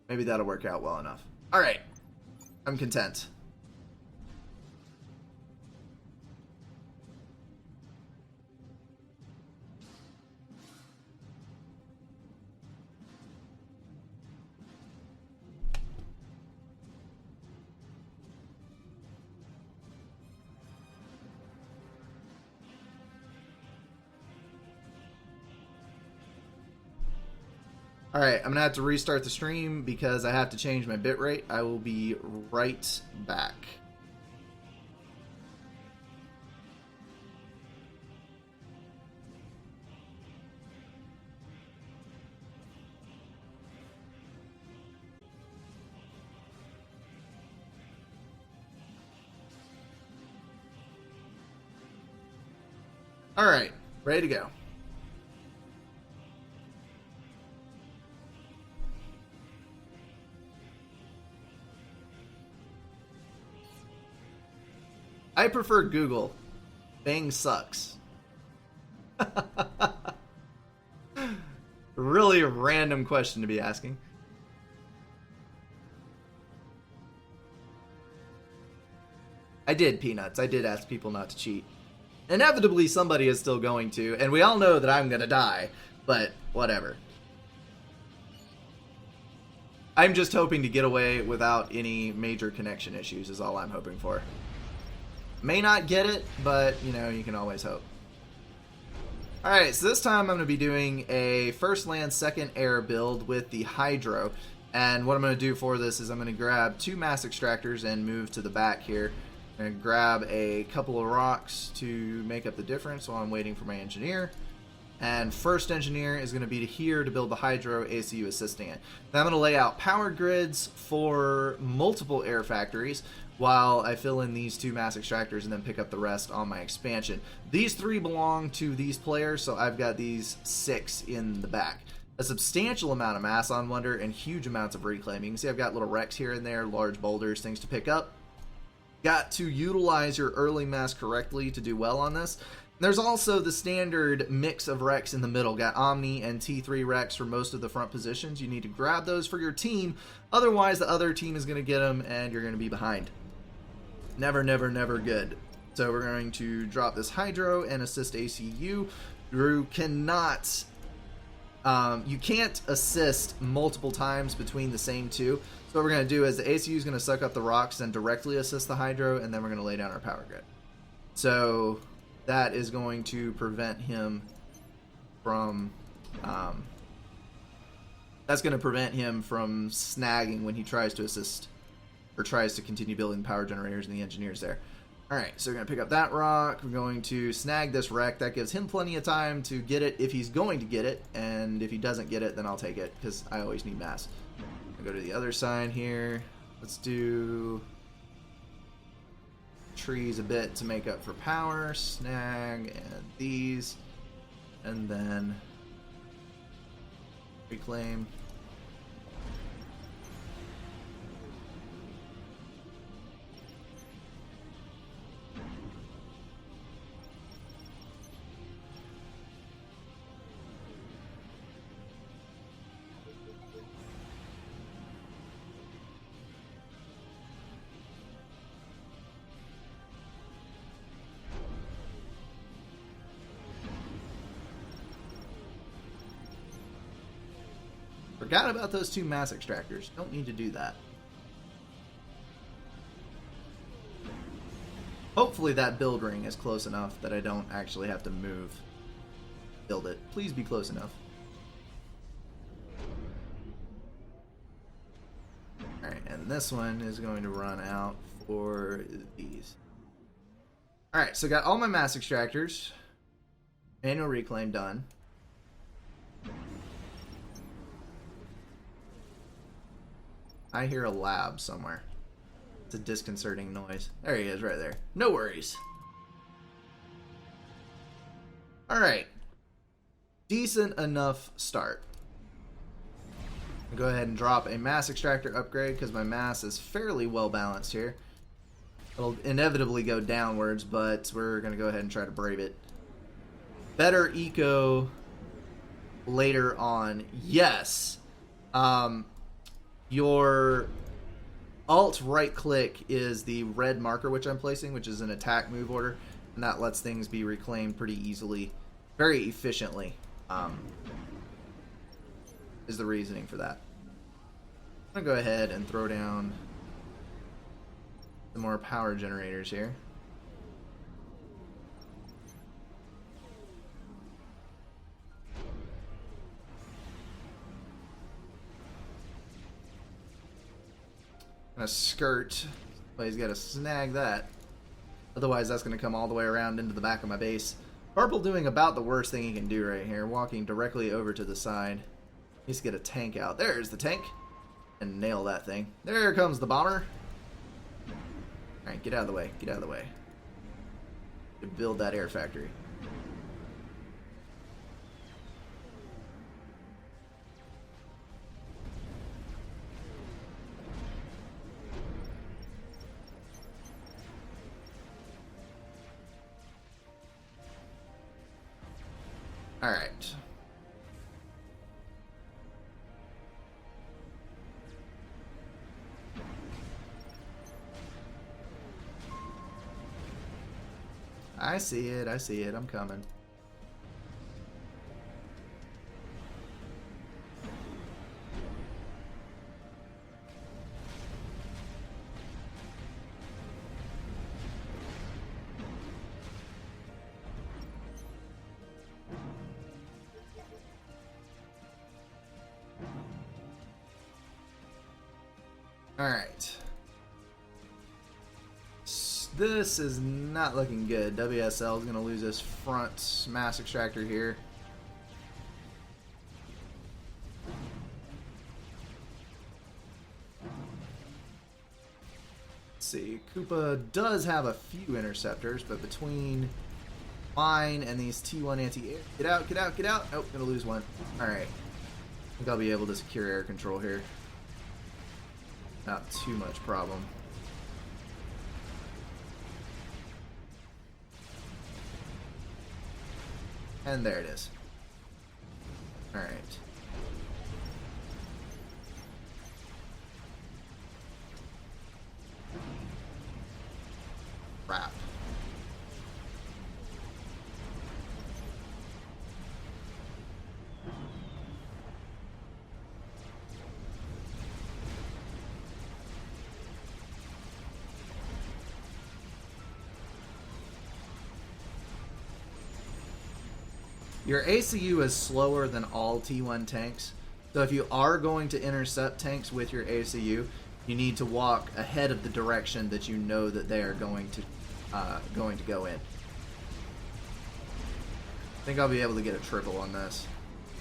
Maybe that'll work out well enough. Alright. I'm content. Alright, I'm going to have to restart the stream because I have to change my bitrate. I will be right back. Alright, ready to go. I prefer Google. Bing sucks. Really random question to be asking. I did, Peanuts. I did ask people not to cheat. Inevitably, somebody is still going to, and we all know that I'm gonna die, but whatever. I'm just hoping to get away without any major connection issues is all I'm hoping for. May not get it, but, you know, you can always hope. Alright, so this time I'm going to be doing a first land, second air build with the Hydro. And what I'm going to do for this is I'm going to grab 2 mass extractors and move to the back here. I'm going to grab a couple of rocks to make up the difference while I'm waiting for my engineer. And first engineer is going to be here to build the Hydro, ACU assisting it. Now I'm going to lay out power grids for multiple air factories while I fill in these 2 mass extractors and then pick up the rest on my expansion. These 3 belong to these players, so I've got these 6 in the back. A substantial amount of mass on Wonder and huge amounts of reclaim. You can see I've got little wrecks here and there, large boulders, things to pick up. Got to utilize your early mass correctly to do well on this. There's also the standard mix of wrecks in the middle. Got Omni and T3 wrecks for most of the front positions. You need to grab those for your team. Otherwise, the other team is going to get them and you're going to be behind. Never, never, never good. So we're going to drop this Hydro and assist ACU. You cannot... you can't assist multiple times between the same 2. So what we're going to do is the ACU is going to suck up the rocks and directly assist the Hydro, and then we're going to lay down our power grid. So that is going to prevent him from... that's going to prevent him from snagging when he tries to assist or tries to continue building power generators and the engineers there. Alright, so we're going to pick up that rock. We're going to snag this wreck. That gives him plenty of time to get it if he's going to get it. And if he doesn't get it, then I'll take it because I always need mass. I'll go to the other side here. Let's do trees a bit to make up for power. Snag and these. And then reclaim. Forgot about those 2 mass extractors. Don't need to do that. Hopefully that build ring is close enough that I don't actually have to build it. Please be close enough. Alright, and this one is going to run out for these. Alright, so got all my mass extractors. Manual reclaim done. I hear a lab somewhere. It's a disconcerting noise. There he is, right there. No worries. Alright. Decent enough start. I'll go ahead and drop a mass extractor upgrade because my mass is fairly well balanced here. It'll inevitably go downwards, but we're going to go ahead and try to brave it. Better eco later on. Yes. Your alt right click is the red marker which I'm placing, which is an attack move order, and that lets things be reclaimed pretty easily, very efficiently, is the reasoning for that. I'm going to go ahead and throw down some more power generators here. A skirt. Well, he's got to snag that. Otherwise, that's going to come all the way around into the back of my base. Purple doing about the worst thing he can do right here. Walking directly over to the side. Needs to get a tank out. There's the tank. And nail that thing. There comes the bomber. Alright, get out of the way. Get out of the way. Build that air factory. All right. I see it. I see it. I'm coming. Alright. This is not looking good. WSL is going to lose this front mass extractor here. Let's see. Koopa does have a few interceptors, but between mine and these T1 anti-air... Get out, get out, get out! Oh, going to lose one. Alright. I think I'll be able to secure air control here. Not too much problem. And there it is. Alright. Crap. Your ACU is slower than all T1 tanks, so if you are going to intercept tanks with your ACU, you need to walk ahead of the direction that you know that they are going to go in. I think I'll be able to get a triple on this.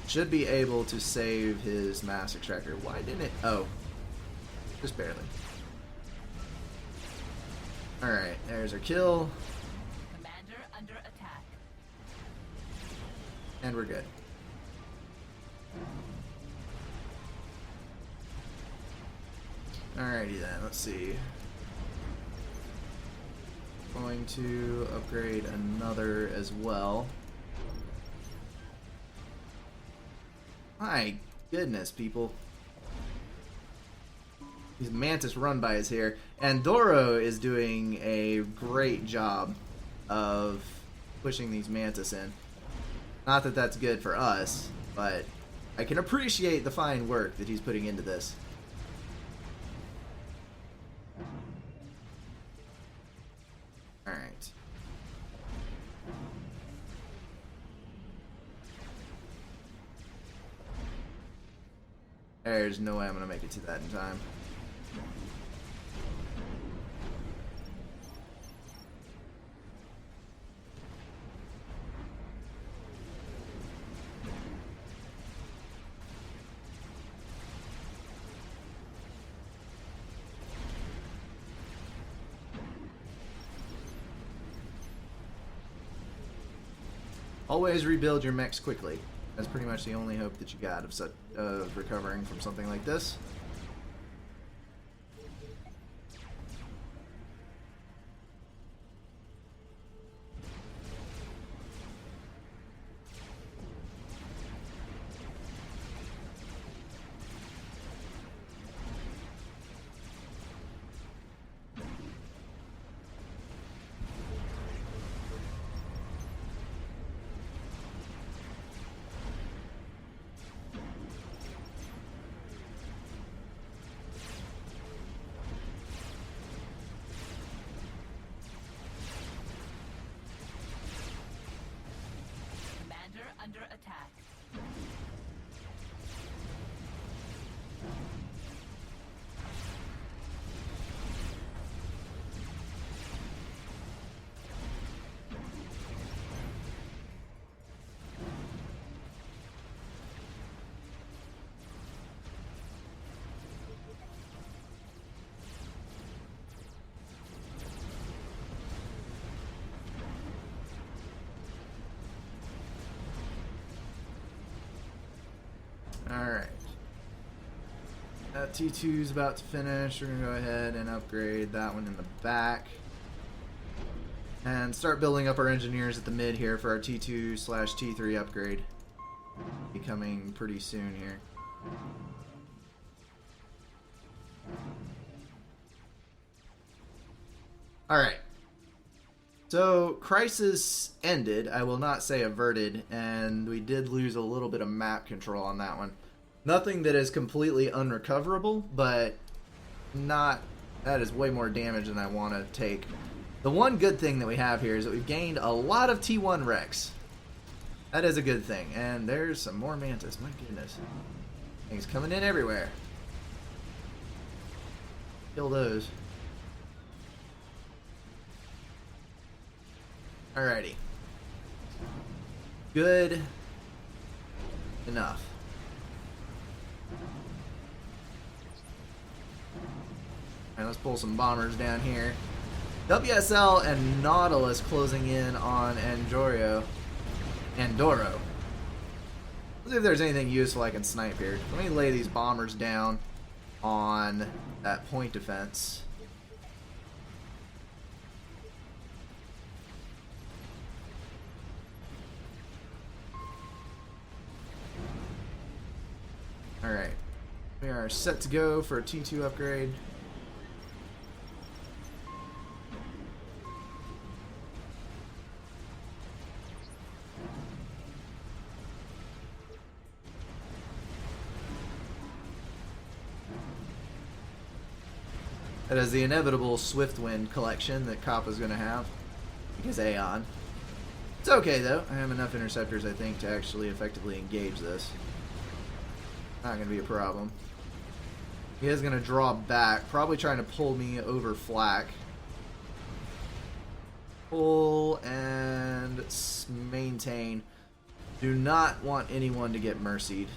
Should be able to save his mass extractor. Why didn't it? Oh, just barely. All right, there's our kill. And we're good. Alrighty then, let's see. Going to upgrade another as well. My goodness, people. These Mantis run bys here. And Doro is doing a great job of pushing these Mantis in. Not that that's good for us, but I can appreciate the fine work that he's putting into this. Alright. There's no way I'm going to make it to that in time. Always rebuild your mechs quickly. That's pretty much the only hope that you got of recovering from something like this. Under attack. Alright. That T2 is about to finish. We're going to go ahead and upgrade that one in the back. And start building up our engineers at the mid here for our T2/T3 upgrade. Be coming pretty soon here. Alright. So, crisis ended. I will not say averted, and we did lose a little bit of map control on that one. Nothing that is completely unrecoverable, but not... that is way more damage than I want to take. The one good thing that we have here is that we've gained a lot of T1 Rex. That is a good thing. And there's some more Mantis. My goodness. Things coming in everywhere. Kill those. Alrighty. Good enough. Alright, let's pull some bombers down here. WSL and Nautilus closing in on Andoro. Let's see if there's anything useful I can snipe here. Let me lay these bombers down on that point defense. Alright. We are set to go for a T2 upgrade. That is the inevitable Swiftwind collection that Kappa's going to have. Because Aeon. It's okay though. I have enough interceptors, I think, to actually effectively engage this. Not going to be a problem. He is going to draw back, probably trying to pull me over flak. Pull and maintain. Do not want anyone to get mercied.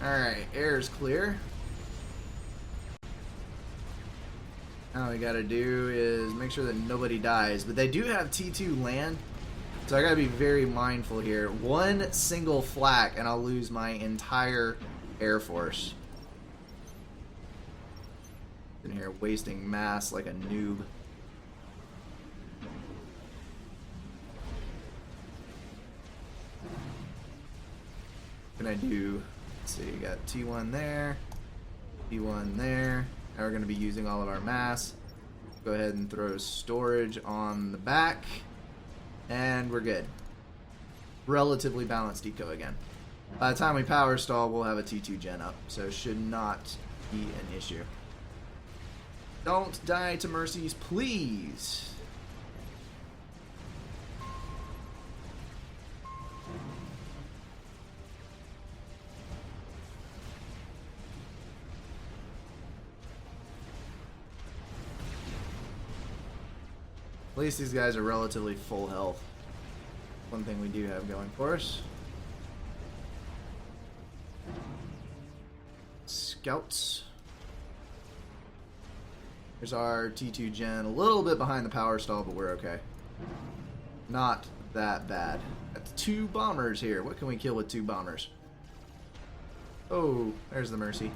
Alright, air is clear. Now all we gotta do is make sure that nobody dies. But they do have T2 land, so I gotta be very mindful here. One single flak and I'll lose my entire air force. In here wasting mass like a noob. What can I do? Let's see, you got T1 there, T1 there. Now we're going to be using all of our mass. Go ahead and throw storage on the back, and we're good. Relatively balanced eco again. By the time we power stall, we'll have a T2 gen up, so should not be an issue. Don't die to mercies, please. At least these guys are relatively full health. One thing we do have going for us. Scouts. Here's our T2 gen, a little bit behind the power stall, but we're okay. Not that bad. That's 2 bombers here. What can we kill with 2 bombers? Oh, there's the Mercy.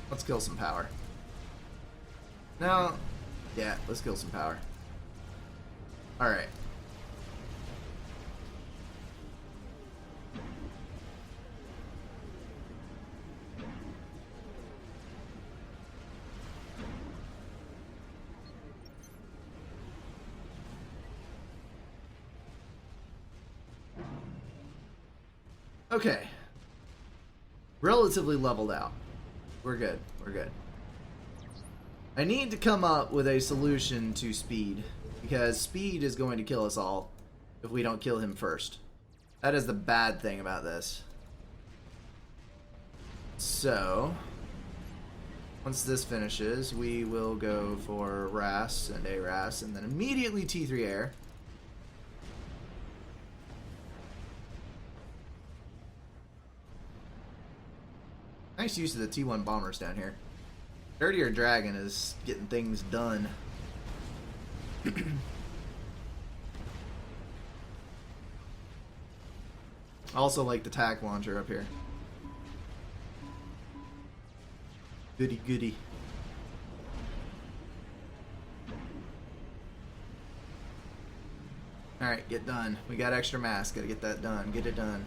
Let's kill some power. No. Yeah, let's kill some power. Alright. Okay. Relatively leveled out. We're good. We're good. I need to come up with a solution to speed, because speed is going to kill us all if we don't kill him first. That is the bad thing about this. So, once this finishes, we will go for Ras and A-Ras, and then immediately T3 air. Nice use of the T1 bombers down here. Dirtier Dragon is getting things done. Also like the TAC launcher up here. Goody goody. Alright, get done. We got extra mass. Gotta get that done. Get it done.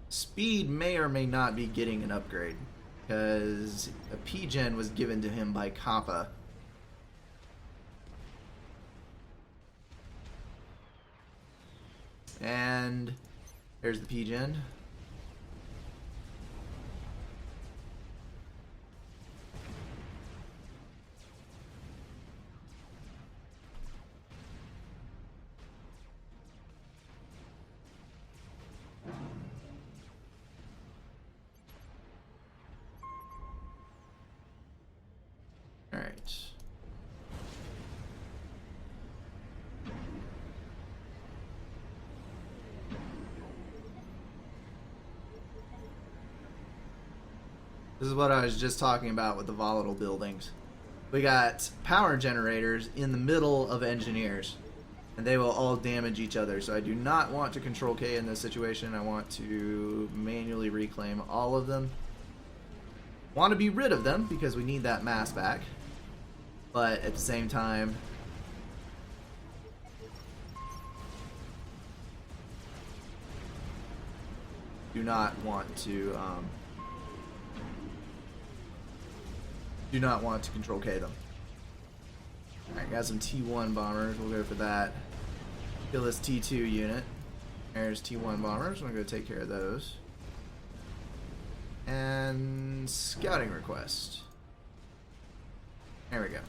Speed may or may not be getting an upgrade, because a P-Gen was given to him by Kappa. And there's the P-Gen. Alright. This is what I was just talking about with the volatile buildings. We got power generators in the middle of engineers, and they will all damage each other. So I do not want to control K in this situation. I want to manually reclaim all of them. Want to be rid of them because we need that mass back. But at the same time, do not want to control K them. Alright, got some T1 bombers. We'll go for that. Kill this T2 unit. There's T1 bombers. I'm gonna go take care of those. And scouting request. There we go.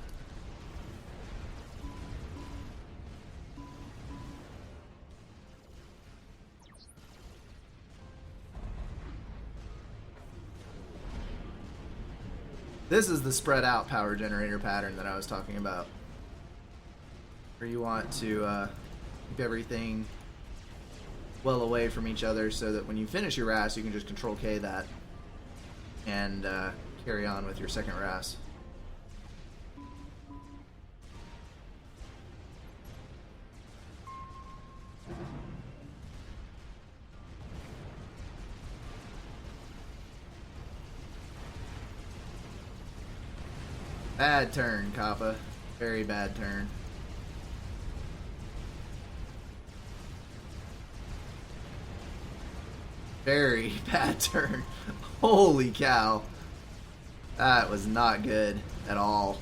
This is the spread out power generator pattern that I was talking about, where you want to keep everything well away from each other so that when you finish your RAS you can just control K that and carry on with your second RAS. Bad turn, Kappa. Very bad turn. Very bad turn. Holy cow. That was not good at all.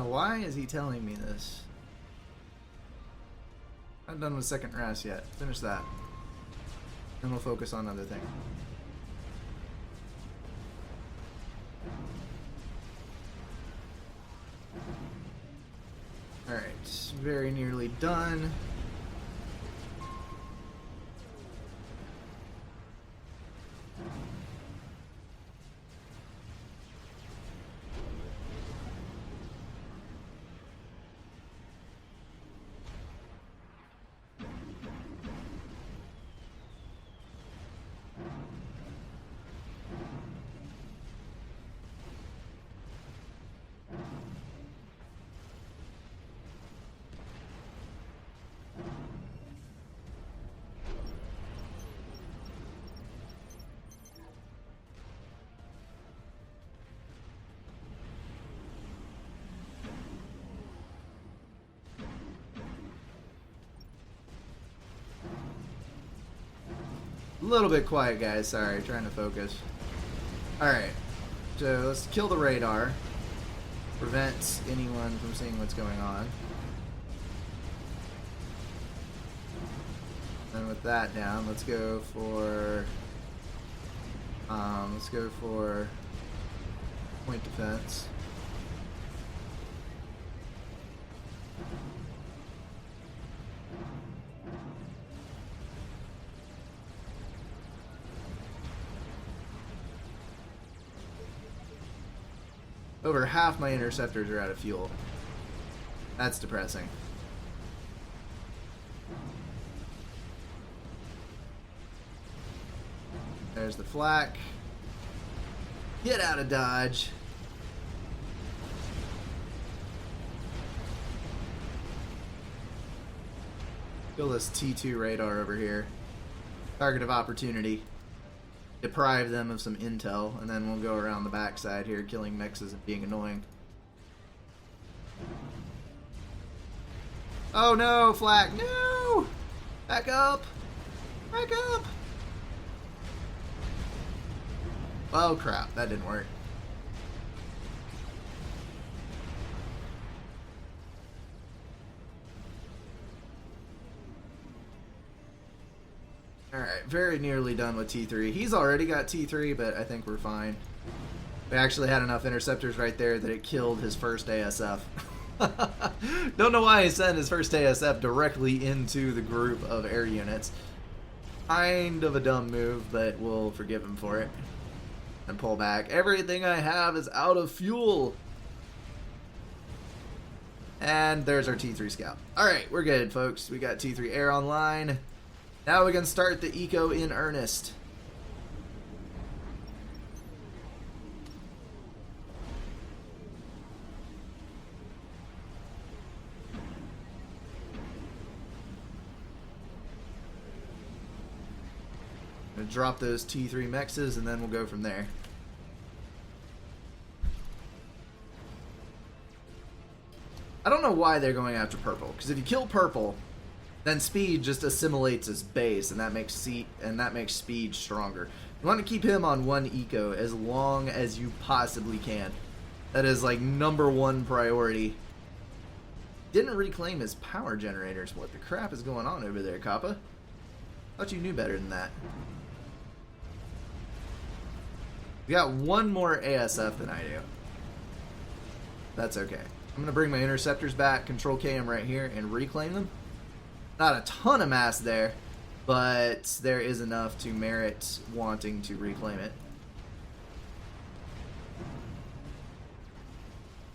Why is he telling me this? Not done with second rest yet. Finish that. Then we'll focus on other things. Alright, very nearly done. A little bit quiet, guys. Sorry, trying to focus. Alright, so let's kill the radar. Prevents anyone from seeing what's going on. And with that down, let's go for point defense. Over half my interceptors are out of fuel. That's depressing. There's the flak. Get out of dodge. Kill this T2 radar over here. Target of opportunity. Deprive them of some intel, and then we'll go around the backside here, killing mexes and being annoying. Oh no, flak, no! Back up! Back up! Oh crap, that didn't work. Alright, very nearly done with T3. He's already got T3, but I think we're fine. We actually had enough interceptors right there that it killed his first ASF. Don't know why he sent his first ASF directly into the group of air units. Kind of a dumb move, but we'll forgive him for it. And pull back. Everything I have is out of fuel. And there's our T3 scout. Alright, we're good, folks. We got T3 air online. Now we can start the eco in earnest. I'm gonna drop those T3 mexes and then we'll go from there. I don't know why they're going after purple, because if you kill purple, then speed just assimilates as base, and that makes speed stronger. You want to keep him on 1 eco as long as you possibly can. That is like #1 priority. Didn't reclaim his power generators. What the crap is going on over there, Kappa? Thought you knew better than that. We got 1 more ASF than I do. That's okay. I'm going to bring my interceptors back, Control K them right here, and reclaim them. Not a ton of mass there, but there is enough to merit wanting to reclaim it.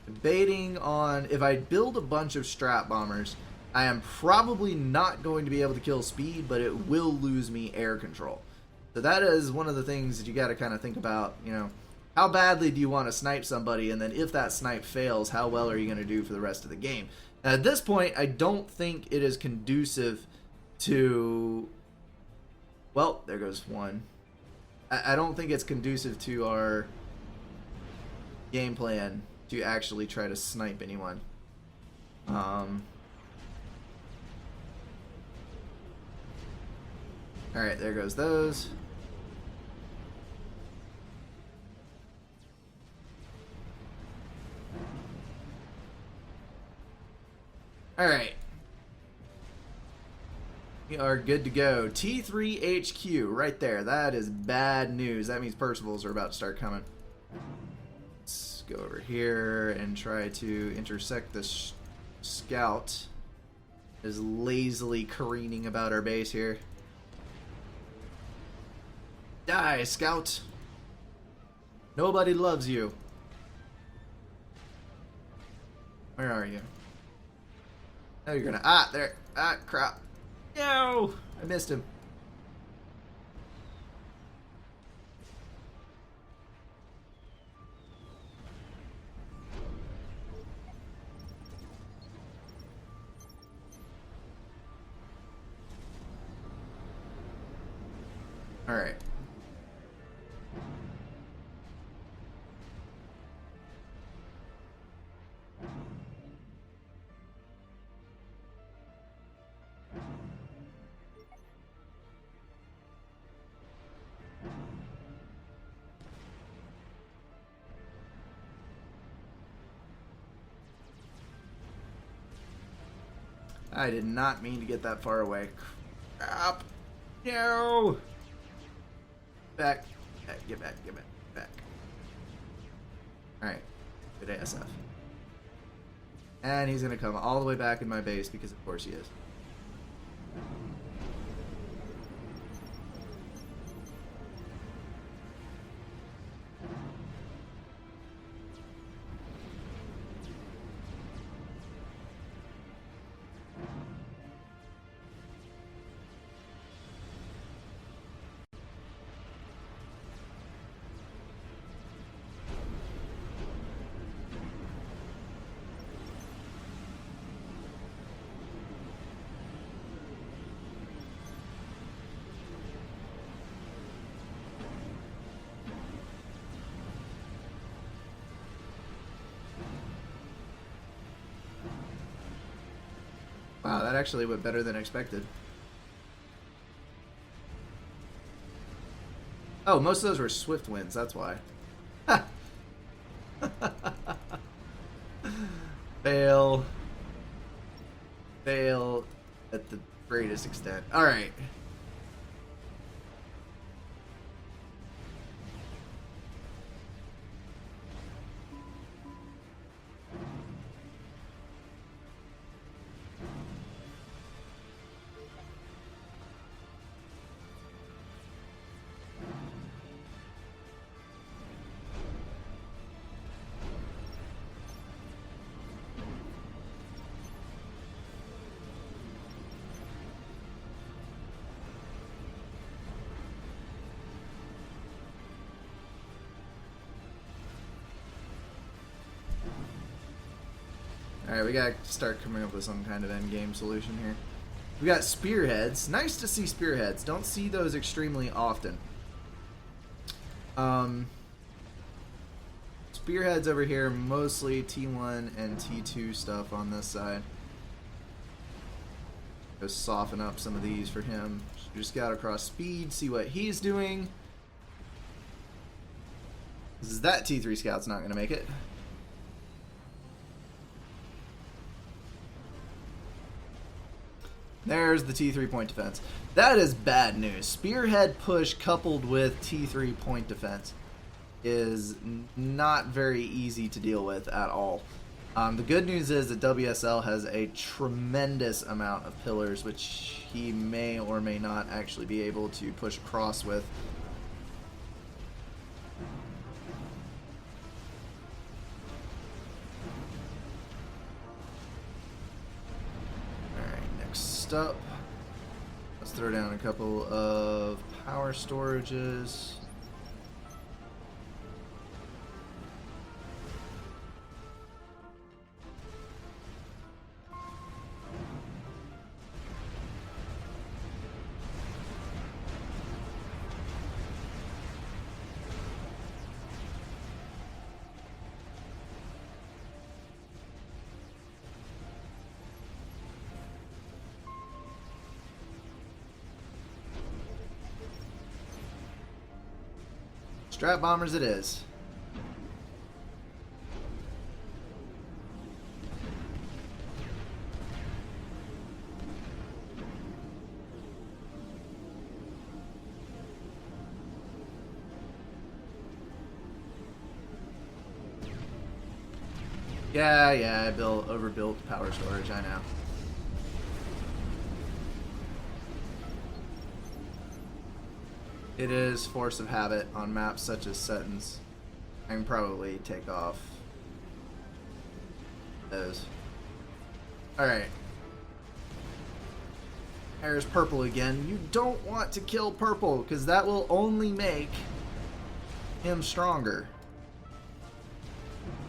Debating on if I build a bunch of strat bombers, I am probably not going to be able to kill speed, but it will lose me air control. So that is one of the things that you got to kind of think about, you know, how badly do you want to snipe somebody, and then if that snipe fails, how well are you going to do for the rest of the game? At this point, I don't think it is conducive to... Well, there goes 1. I don't think it's conducive to our game plan to actually try to snipe anyone. Alright, there goes those. Alright. We are good to go. T3HQ, right there. That is bad news. That means Percivals are about to start coming. Let's go over here and try to intersect this scout. Is lazily careening about our base here. Die, scout! Nobody loves you. Where are you? Oh, you're gonna... Ah, there. Ah, crap. No! I missed him. Alright. I did not mean to get that far away. Crap. No! Back. Get back. Back. Alright. Good ASF. And he's going to come all the way back in my base because of course he is. Wow, that actually went better than expected. Oh, most of those were swift wins, that's why. Fail. Fail at the greatest extent. Alright. Alright, we gotta start coming up with some kind of endgame solution here. We got spearheads. Nice to see spearheads. Don't see those extremely often. Spearhead's over here, mostly T1 and T2 stuff on this side. Go soften up some of these for him. Just scout across speed, see what he's doing. That T3 scout's not going to make it. There's the T3 point defense. That is bad news. Spearhead push coupled with T3 point defense is not very easy to deal with at all. The good news is that WSL has a tremendous amount of pillars, which he may or may not actually be able to push across with. Alright, next up, let's throw down a couple of power storages. Strat bombers it is. Yeah, I overbuilt power storage, I know. It is force of habit on maps such as Settons. I can probably take off those. Alright. There's purple again. You don't want to kill purple, because that will only make him stronger.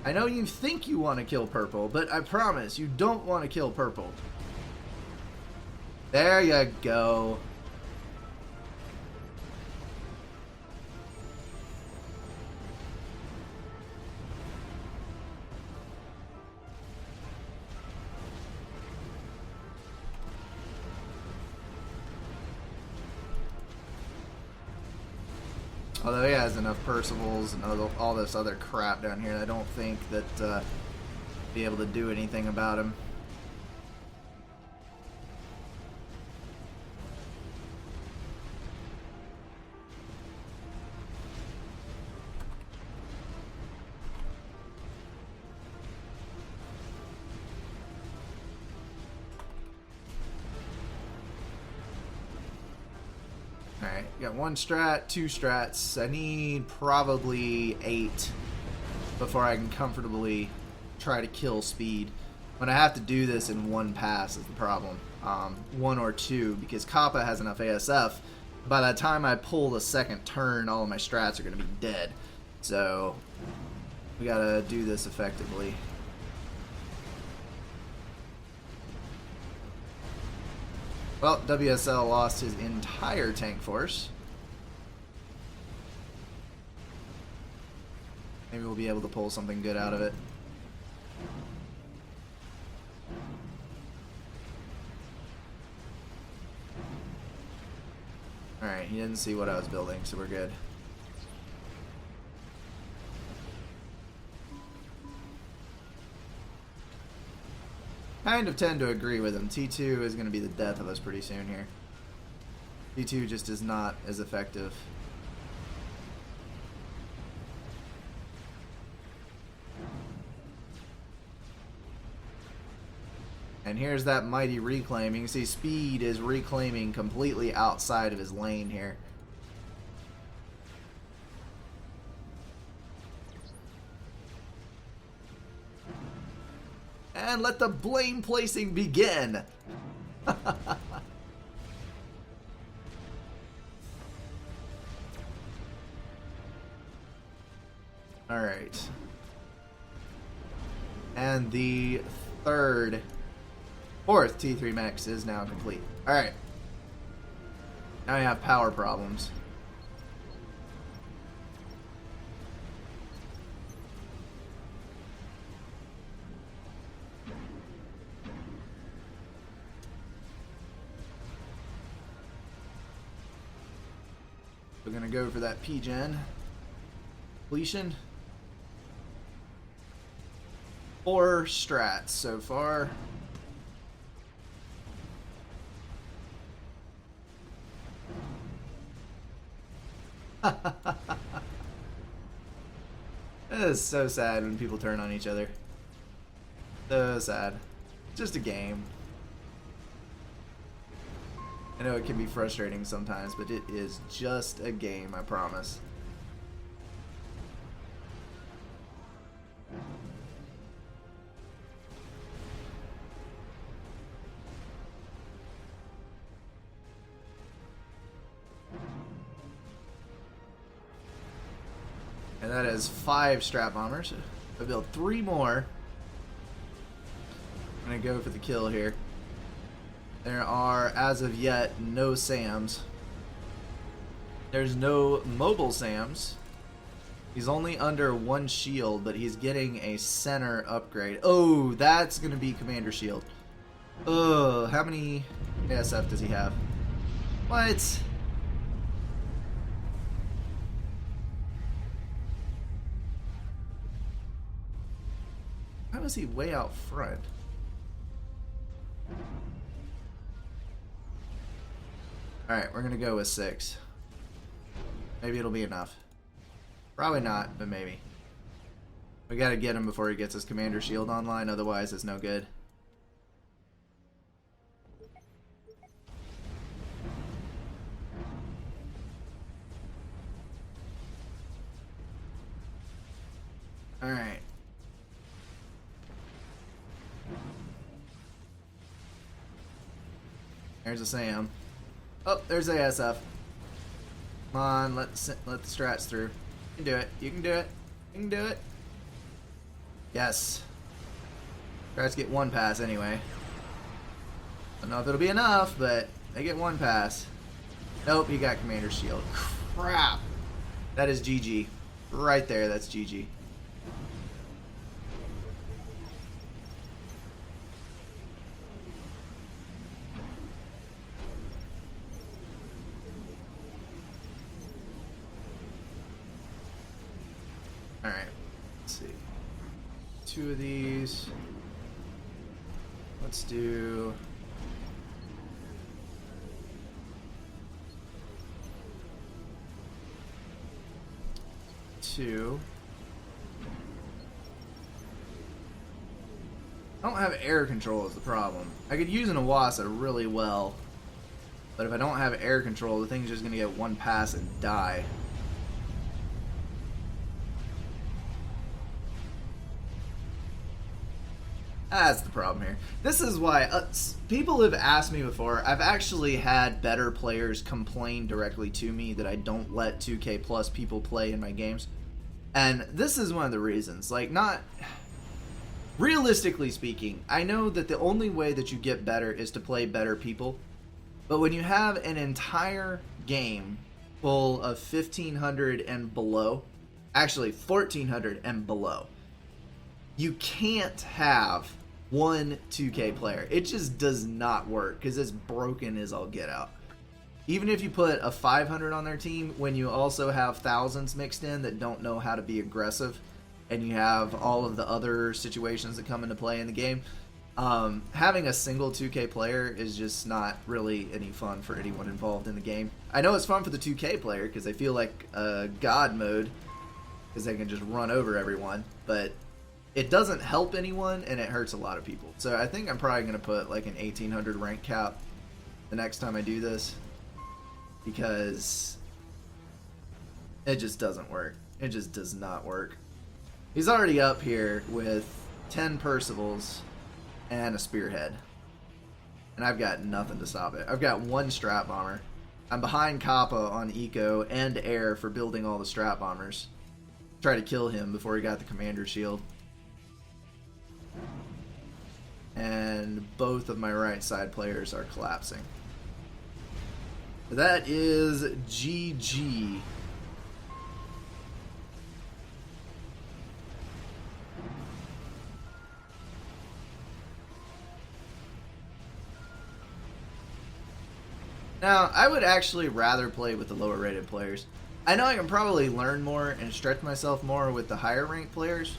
I know you think you want to kill purple, but I promise you don't want to kill purple. There you go. Although he has enough Percivals and all this other crap down here, I don't think that be able to do anything about him. Alright, got one strat, two strats. I need probably 8 before I can comfortably try to kill speed. When I have to do this in one pass is the problem. 1 or 2, because Kappa has enough ASF. By the time I pull the second turn, all of my strats are going to be dead. So, we gotta do this effectively. Well, WSL lost his entire tank force. Maybe we'll be able to pull something good out of it. Alright, he didn't see what I was building, so we're good. Kind of tend to agree with him. T2 is going to be the death of us pretty soon here. T2 just is not as effective. And here's that mighty reclaim. You can see Speed is reclaiming completely outside of his lane here. And let the blame placing begin. Alright. And the fourth T3 Max is now complete. Alright. Now I have power problems. We're gonna go for that P-Gen. Completion. 4 strats so far. It is so sad when people turn on each other. So sad. Just a game. I know it can be frustrating sometimes, but it is just a game, I promise. And that is 5 strat bombers. I built 3 more. I'm gonna go for the kill here. There are, as of yet, no SAMs. There's no mobile SAMs. He's only under 1 shield, but he's getting a center upgrade. Oh, that's gonna be Commander Shield. Oh, how many ASF does he have? What? How is he way out front? Alright, we're gonna go with 6. Maybe it'll be enough. Probably not, but maybe. We gotta get him before he gets his Commander Shield online, otherwise it's no good. Alright. There's a SAM. Oh, there's ASF. Come on, let the strats through. You can do it. You can do it. You can do it. Yes. Strats get 1 pass anyway. Don't know if it'll be enough, but they get 1 pass. Nope, he got Commander Shield. Crap. That is GG. Right there, that's GG. Alright, let's see. 2 of these. Let's do... two. I don't have air control is the problem. I could use an Iwasa really well, but if I don't have air control, the thing's just gonna get 1 pass and die. That's the problem here. This is why people have asked me before. I've actually had better players complain directly to me that I don't let 2K Plus people play in my games. And this is one of the reasons. Like, not... Realistically speaking, I know that the only way that you get better is to play better people. But when you have an entire game full of 1,500 and below, actually 1,400 and below, you can't have one 2K player. It just does not work because it's broken as all get out. Even if you put a 500 on their team, when you also have thousands mixed in that don't know how to be aggressive, and you have all of the other situations that come into play in the game, having a single 2K player is just not really any fun for anyone involved in the game. I know it's fun for the 2K player because they feel like God mode because they can just run over everyone, but it doesn't help anyone and it hurts a lot of people. So I think I'm probably going to put like an 1800 rank cap the next time I do this because it just doesn't work. It just does not work. He's already up here with 10 Percivals and a Spearhead. And I've got nothing to stop it. I've got 1 Strat Bomber. I'm behind Kappa on Eco and Air for building all the Strat Bombers. Try to kill him before he got the Commander Shield. And both of my right side players are collapsing. That is GG. Now, I would actually rather play with the lower rated players. I know I can probably learn more and stretch myself more with the higher ranked players,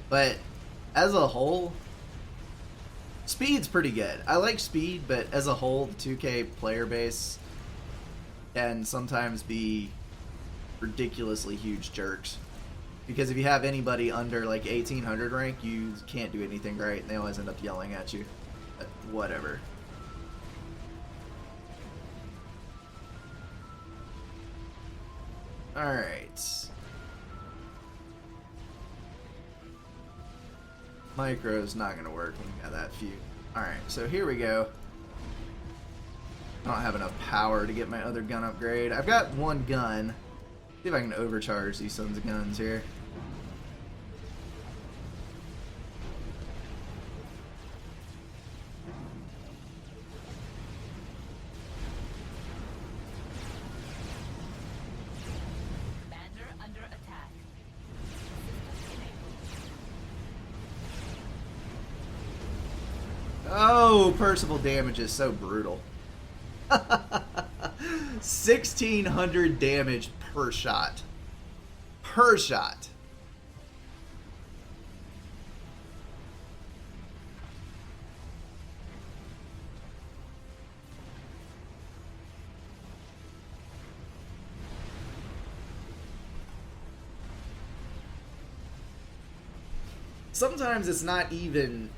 but as a whole, speed's pretty good. I like speed, but as a whole, the 2K player base can sometimes be ridiculously huge jerks. Because if you have anybody under like 1800 rank, you can't do anything right, and they always end up yelling at you. But whatever. Alright. Micro's not going to work when we got that few. Alright, so here we go. I don't have enough power to get my other gun upgrade. I've got one gun. See if I can overcharge these sons of guns here. Commander under attack. Oh, Percival damage is so brutal. 1600 damage per shot. Per shot. Sometimes it's not even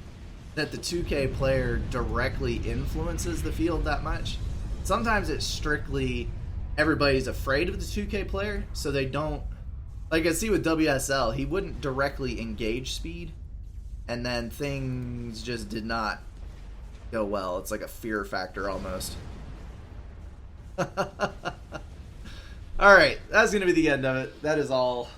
that the 2K player directly influences the field that much. Sometimes it's strictly everybody's afraid of the 2K player, so they don't. Like I see with WSL, he wouldn't directly engage speed, and then things just did not go well. It's like a fear factor almost. Alright, that's going to be the end of it. That is all.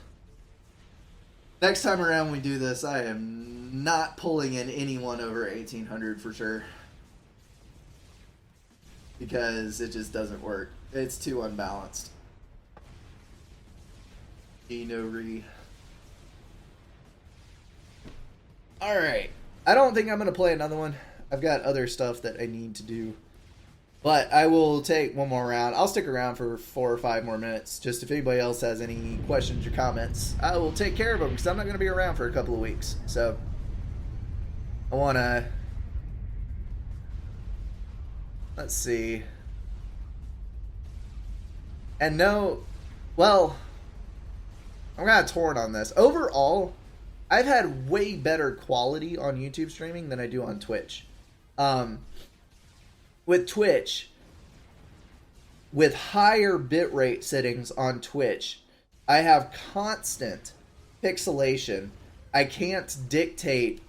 Next time around we do this, I am not pulling in anyone over 1800 for sure. Because it just doesn't work. It's too unbalanced. No re. Alright. I don't think I'm going to play another one. I've got other stuff that I need to do. But I will take one more round. I'll stick around for 4 or 5 more minutes. Just if anybody else has any questions or comments, I will take care of them because I'm not going to be around for a couple of weeks. So I want to... Let's see. And no... Well, I'm kind of torn on this. Overall, I've had way better quality on YouTube streaming than I do on Twitch. With Twitch, with higher bitrate settings on Twitch, I have constant pixelation. I can't dictate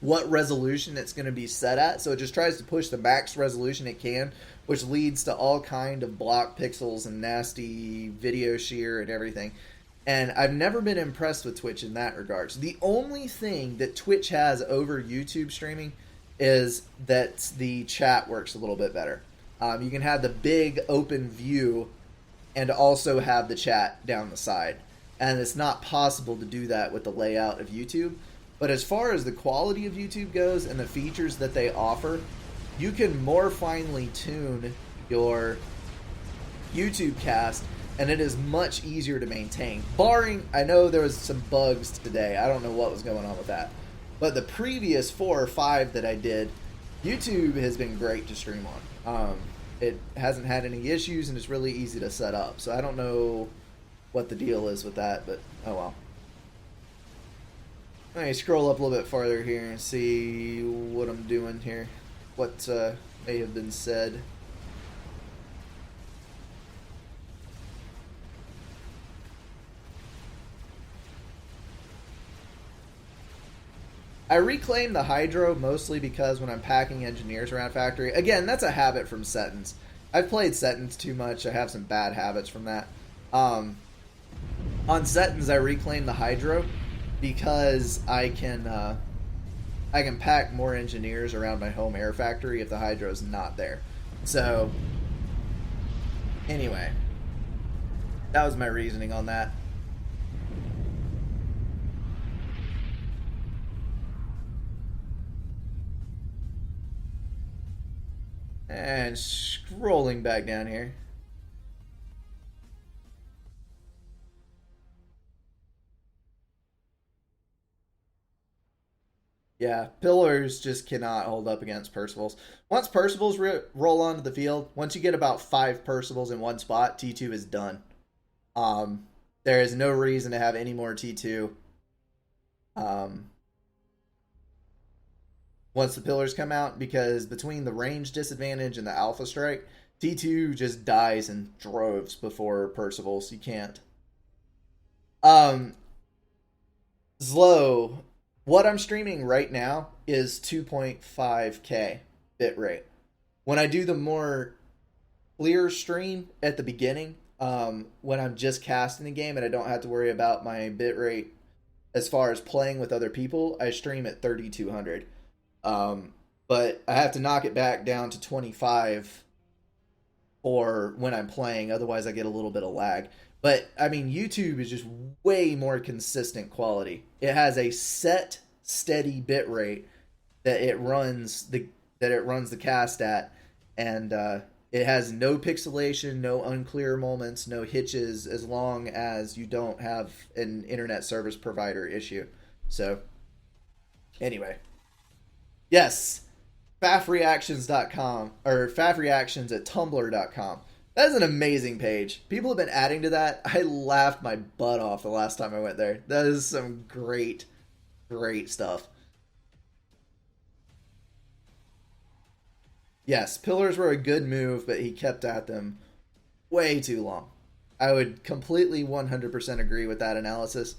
what resolution it's going to be set at, so it just tries to push the max resolution it can, which leads to all kind of block pixels and nasty video shear and everything. And I've never been impressed with Twitch in that regard. So the only thing that Twitch has over YouTube streaming is that the chat works a little bit better. You can have the big open view and also have the chat down the side. And it's not possible to do that with the layout of YouTube. But as far as the quality of YouTube goes and the features that they offer, you can more finely tune your YouTube cast, and it is much easier to maintain. Barring, I know there was some bugs today. I don't know what was going on with that. But the previous 4 or 5 that I did, YouTube has been great to stream on. It hasn't had any issues, and it's really easy to set up. So I don't know what the deal is with that, but oh well. Let me scroll up a little bit farther here and see what I'm doing here. What may have been said. I reclaim the Hydro mostly because when I'm packing engineers around factory, again, that's a habit from Settins. I've played Settins too much. I have some bad habits from that. On Settins, I reclaim the Hydro because I can pack more engineers around my home air factory if the Hydro's not there. So, anyway, that was my reasoning on that. And scrolling back down here. Yeah, pillars just cannot hold up against Percivals. Once Percivals roll onto the field, once you get about 5 Percivals in one spot, T2 is done. There is no reason to have any more T2. Once the pillars come out, because between the range disadvantage and the alpha strike, T2 just dies in droves before Percivals. You can't. Zlo, what I'm streaming right now is 2.5K bitrate. When I do the more clear stream at the beginning, when I'm just casting the game and I don't have to worry about my bitrate as far as playing with other people, I stream at 3200. But I have to knock it back down to 25 for when I'm playing, otherwise I get a little bit of lag. But I mean, YouTube is just way more consistent quality. It has a set, steady bit rate that it runs the cast at, and it has no pixelation, no unclear moments, no hitches, as long as you don't have an internet service provider issue. So, anyway, yes, fafreactions.com or fafreactions at tumblr.com. That is an amazing page. People have been adding to that. I laughed my butt off the last time I went there. That is some great, great stuff. Yes, pillars were a good move, but he kept at them way too long. I would completely 100% agree with that analysis.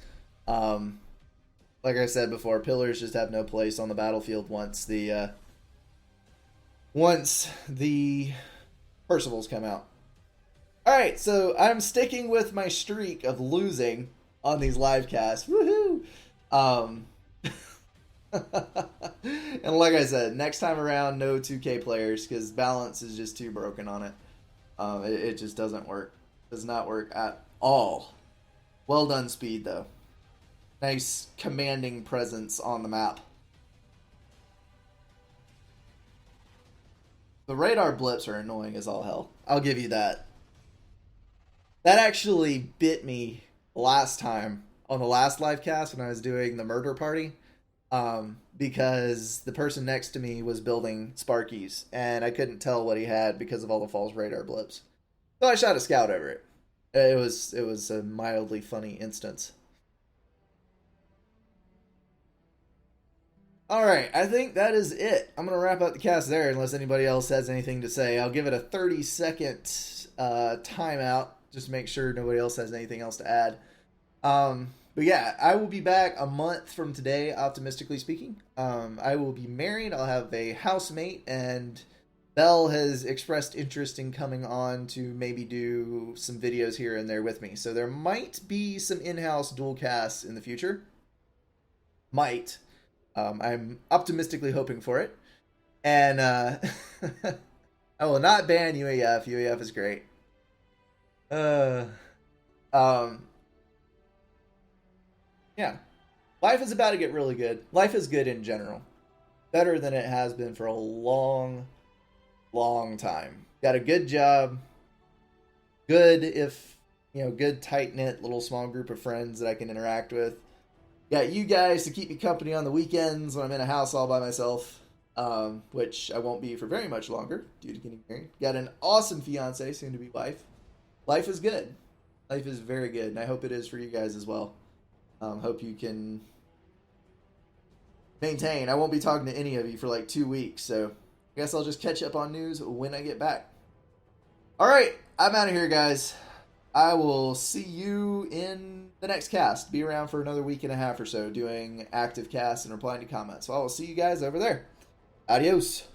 Like I said before, pillars just have no place on the battlefield once the Percivals come out. Alright, so I'm sticking with my streak of losing on these live casts. Woohoo! And like I said, next time around, no 2K players, because balance is just too broken on it. It just doesn't work. Does not work at all. Well done, Speed, though. Nice commanding presence on the map. The radar blips are annoying as all hell. I'll give you that. That actually bit me last time on the last live cast when I was doing the murder party. Because the person next to me was building Sparkies, and I couldn't tell what he had because of all the false radar blips. So I shot a scout over it. It was a mildly funny instance. Alright, I think that is it. I'm going to wrap up the cast there unless anybody else has anything to say. I'll give it a 30-second timeout, just to make sure nobody else has anything else to add. But yeah, I will be back a month from today, optimistically speaking. I will be married, I'll have a housemate, and Belle has expressed interest in coming on to maybe do some videos here and there with me. So there might be some in-house dual casts in the future. Might. I'm optimistically hoping for it. And I will not ban UAF. UAF is great. Yeah. Life is about to get really good. Life is good in general. Better than it has been for a long, long time. Got a good job. Good good tight-knit little small group of friends that I can interact with. Got you guys to keep me company on the weekends when I'm in a house all by myself, which I won't be for very much longer due to getting married. Got an awesome fiance, soon to be wife. Life is good. Life is very good, and I hope it is for you guys as well. Hope you can maintain. I won't be talking to any of you for like 2 weeks, so I guess I'll just catch up on news when I get back. Alright, I'm out of here, guys. I will see you in the next cast. Be around for another week and a half or so doing active casts and replying to comments. So I will see you guys over there. Adios.